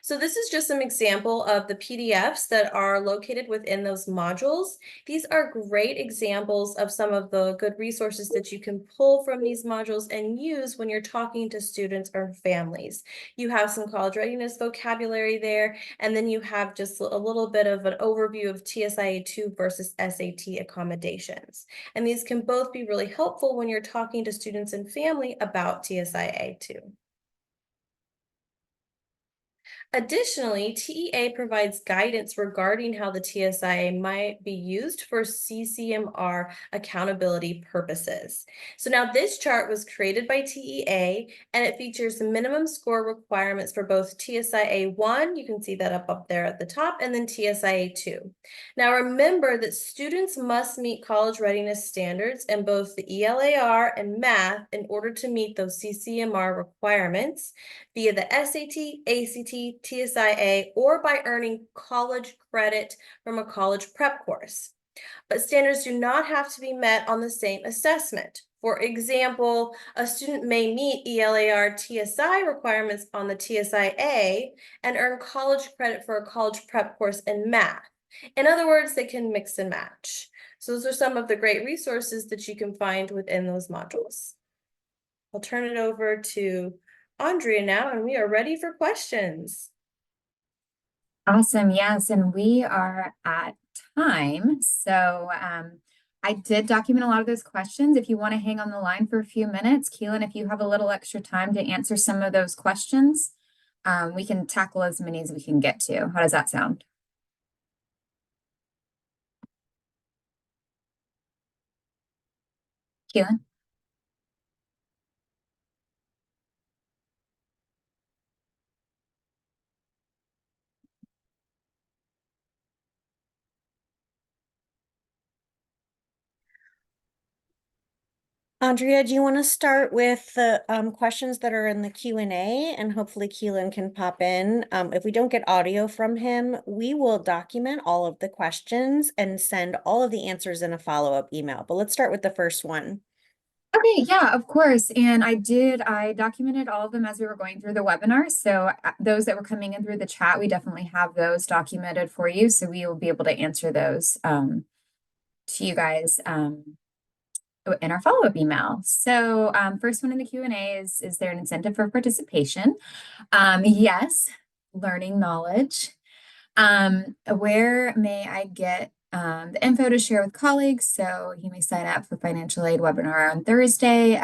So this is just some example of the PDFs that are located within those modules. These are great examples of some of the good resources that you can pull from these modules and use when you're talking to students or families. You have some college readiness vocabulary there, and then you have just a little bit of an overview of TSIA2 versus SAT accommodations. And these can both be really helpful when you're talking to students and family about TSIA2. Additionally, TEA provides guidance regarding how the TSIA might be used for CCMR accountability purposes. So now this chart was created by TEA and it features the minimum score requirements for both TSIA1, you can see that up there at the top, and then TSIA2. Now remember that students must meet college readiness standards in both the ELAR and math in order to meet those CCMR requirements via the SAT, ACT, TSIA, or by earning college credit from a college prep course. But standards do not have to be met on the same assessment. For example, a student may meet ELAR TSI requirements on the TSIA and earn college credit for a college prep course in math. In other words, they can mix and match. So those are some of the great resources that you can find within those modules. I'll turn it over to Andrea now, and we are ready for questions. Awesome. Yes. And we are at time. So I did document a lot of those questions. If you want to hang on the line for a few minutes, Keelan, if you have a little extra time to answer some of those questions, we can tackle as many as we can get to. How does that sound? Keelan? Andrea, do you want to start with the questions that are in the Q&A, and hopefully Keelan can pop in. If we don't get audio from him, we will document all of the questions and send all of the answers in a follow-up email. But let's start with the first one. Okay, yeah, of course. And I documented all of them as we were going through the webinar. So those that were coming in through the chat, we definitely have those documented for you. So we will be able to answer those to you guys in our follow-up email. So first one in the Q&A is there an incentive for participation? Yes, learning knowledge. Where may I get the info to share with colleagues? So you may sign up for financial aid webinar on Thursday.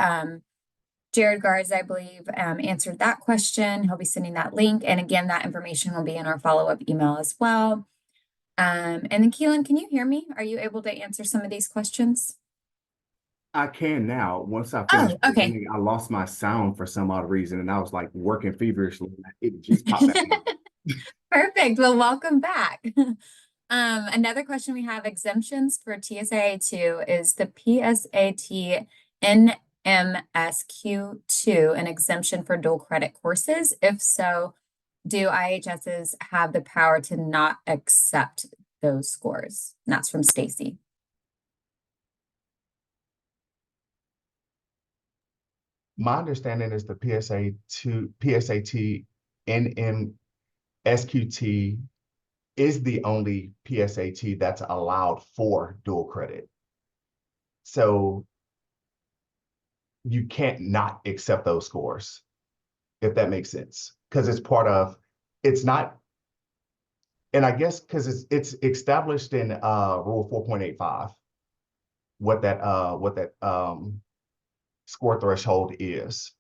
Jared Garza, I believe, answered that question. He'll be sending that link. And again, that information will be in our follow-up email as well. And then Keelan, can you hear me? Are you able to answer some of these questions? I can now. Once I Oh, finished okay. presenting, I lost my sound for some odd reason, and I was like working feverishly. It just popped back in. Perfect. Well, welcome back. Another question we have exemptions for TSIA2 is the PSAT NMSQ2 an exemption for dual credit courses? If so, do IHSs have the power to not accept those scores? And that's from Stacy. My understanding is the PSAT NMSQT is the only PSAT that's allowed for dual credit. So you can't not accept those scores, if that makes sense, because it's not, and I guess because it's established in Rule 4.85 what that score threshold is.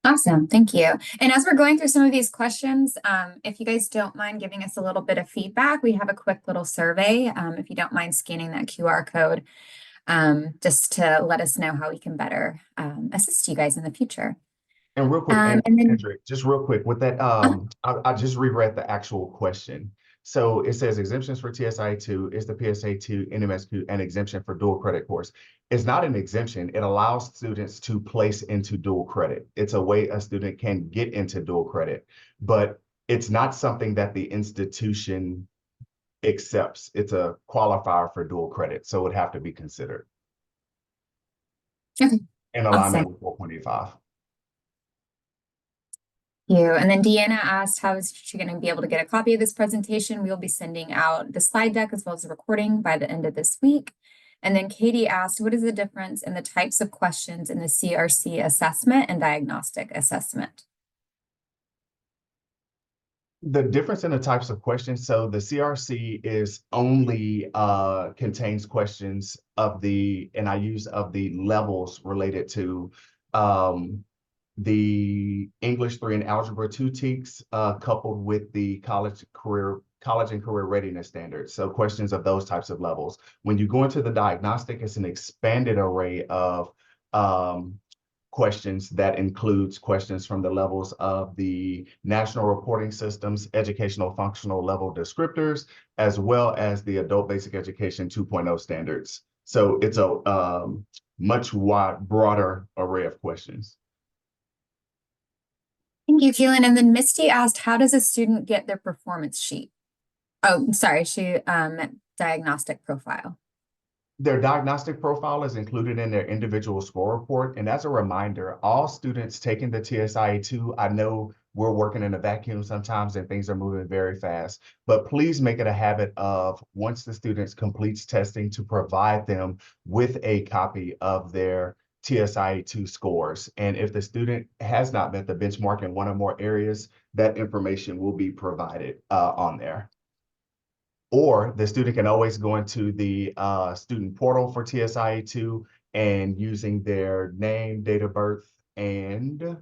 Awesome, thank you. And as we're going through some of these questions, if you guys don't mind giving us a little bit of feedback, we have a quick little survey. If you don't mind scanning that QR code, just to let us know how we can better assist you guys in the future. And real quick, And then Andrew, just real quick with that, I just reread the actual question. So it says exemptions for TSIA2 is the PSA2 NMSQ an exemption for dual credit course. It's not an exemption. It allows students to place into dual credit. It's a way a student can get into dual credit, but it's not something that the institution accepts. It's a qualifier for dual credit, so it would have to be considered okay, in awesome. alignment with 4.85. You. And then Deanna asked, how is she going to be able to get a copy of this presentation? We will be sending out the slide deck as well as the recording by the end of this week. And then Katie asked, what is the difference in the types of questions in the CRC assessment and diagnostic assessment? The difference in the types of questions, so the CRC is only contains questions of the, and I use of the levels related to the English 3 and Algebra 2 TEKS, coupled with the college and career readiness standards. So questions of those types of levels. When you go into the diagnostic, it's an expanded array of questions that includes questions from the levels of the National Reporting Systems, Educational Functional Level Descriptors, as well as the Adult Basic Education 2.0 standards. So it's a much broader array of questions. Thank you, Keelan. And then Misty asked, how does a student get their performance sheet? Oh, sorry, she meant diagnostic profile. Their diagnostic profile is included in their individual score report. And as a reminder, all students taking the TSIA2, I know we're working in a vacuum sometimes and things are moving very fast, but please make it a habit of, once the students completes testing, to provide them with a copy of their TSIA2 scores. And if the student has not met the benchmark in one or more areas, that information will be provided on there. Or the student can always go into the student portal for TSIA2 and using their name, date of birth, and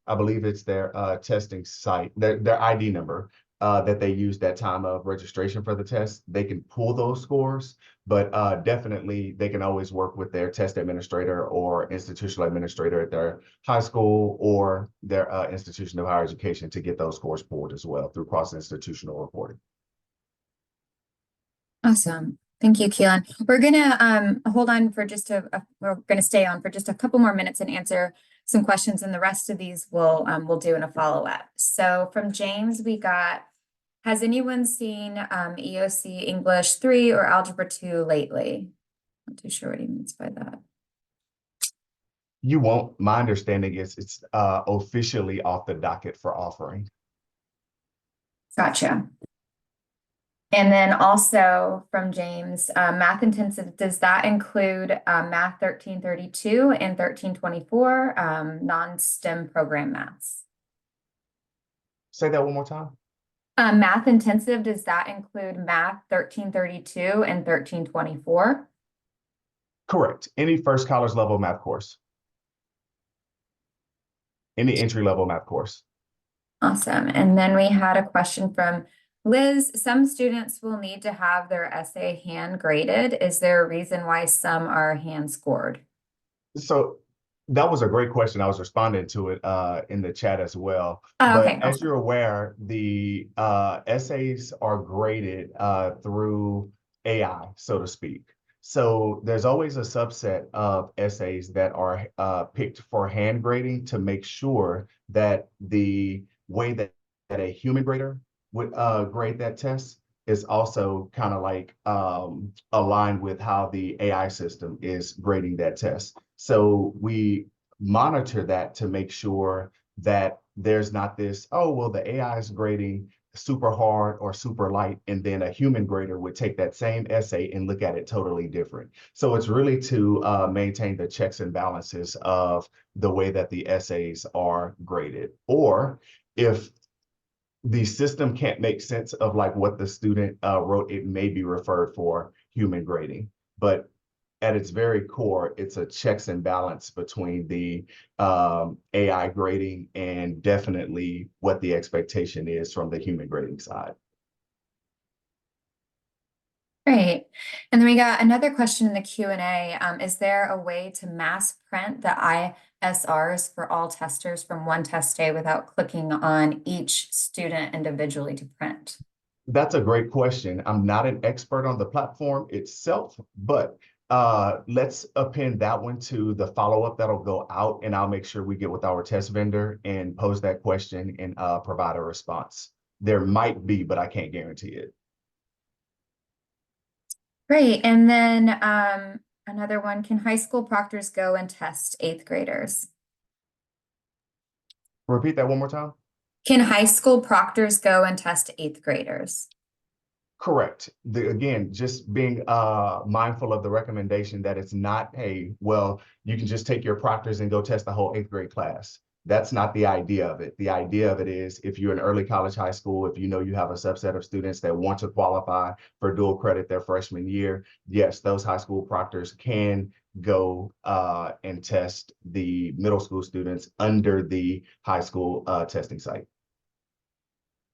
I believe it's their testing site, their ID number that they used that time of registration for the test. They can pull those scores, but definitely they can always work with their test administrator or institutional administrator at their high school or their institution of higher education to get those scores pulled as well through cross-institutional reporting. Awesome. Thank you, Keelan. We're gonna hold on for just we're gonna stay on for just a couple more minutes and answer some questions, and the rest of these we'll do in a follow-up. So from James, we got, has anyone seen EOC English 3 or Algebra 2 lately? Not too sure what he means by that. You won't. My understanding is it's officially off the docket for offering. Gotcha. And then also from James, math intensive, does that include math 1332 and 1324, non-STEM program maths? Say that one more time. Math intensive, does that include math 1332 and 1324? Correct. Any first college level math course. Any entry level math course. Awesome. And then we had a question from Liz. Some students will need to have their essay hand graded. Is there a reason why some are hand scored? So that was a great question. I was responding to it in the chat as well. Oh, But okay, as awesome. you're aware, the essays are graded through AI, so to speak. So there's always a subset of essays that are picked for hand grading to make sure that the way that a human grader would grade that test is also kind of like aligned with how the AI system is grading that test. So we monitor that to make sure that there's not this, oh, well, the AI is grading super hard or super light, and then a human grader would take that same essay and look at it totally different. So it's really to maintain the checks and balances of the way that the essays are graded. Or if the system can't make sense of like what the student wrote, it may be referred for human grading. But at its very core, it's a checks and balance between the AI grading and definitely what the expectation is from the human grading side. Great. And then we got another question in the Q&A. Is there a way to mass print the ISRs for all testers from one test day without clicking on each student individually to print? That's a great question. I'm not an expert on the platform itself, but let's append that one to the follow-up that'll go out, and I'll make sure we get with our test vendor and pose that question and provide a response. There might be, but I can't guarantee it. Great. And then another one, can high school proctors go and test 8th graders? Repeat that one more time. Can high school proctors go and test 8th graders? Correct. Again, just being mindful of the recommendation that it's not, hey, well, you can just take your proctors and go test the whole 8th grade class. That's not the idea of it. The idea of it is if you're in early college, high school, if you know you have a subset of students that want to qualify for dual credit their freshman year, yes, those high school proctors can go and test the middle school students under the high school testing site.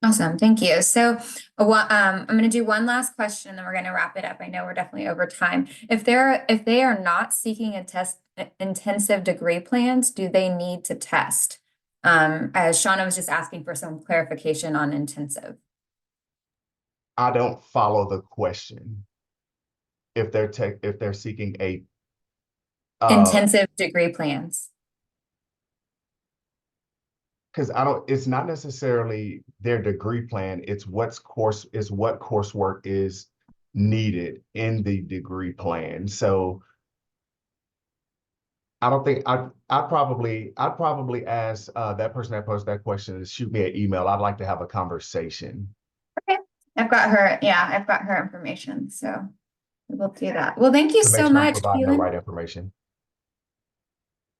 Awesome, thank you. So I'm going to do one last question and then we're going to wrap it up. I know we're definitely over time. If they are not seeking a test intensive degree plans, do they need to test? As Shauna was just asking for some clarification on intensive. I don't follow the question. If they're seeking a Intensive degree plans. because it's not necessarily their degree plan, it's what coursework is needed in the degree plan. So I don't think I'd probably ask that person that posed that question to shoot me an email. I'd like to have a conversation. Okay, I've got her information, so we'll do that. Well, thank you To make so sure I'm much, providing the Keelan. right information.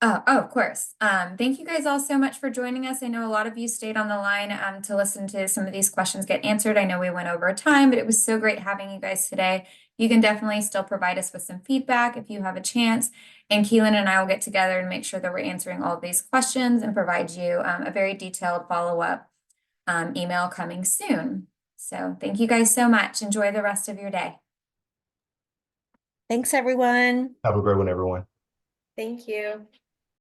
Oh, of course. Thank you guys all so much for joining us. I know a lot of you stayed on the line to listen to some of these questions get answered. I know we went over time, but it was so great having you guys today. You can definitely still provide us with some feedback if you have a chance. And Keelan and I will get together and make sure that we're answering all of these questions and provide you a very detailed follow-up email coming soon. So thank you guys so much. Enjoy the rest of your day. Thanks, everyone. Have a great one, everyone. Thank you.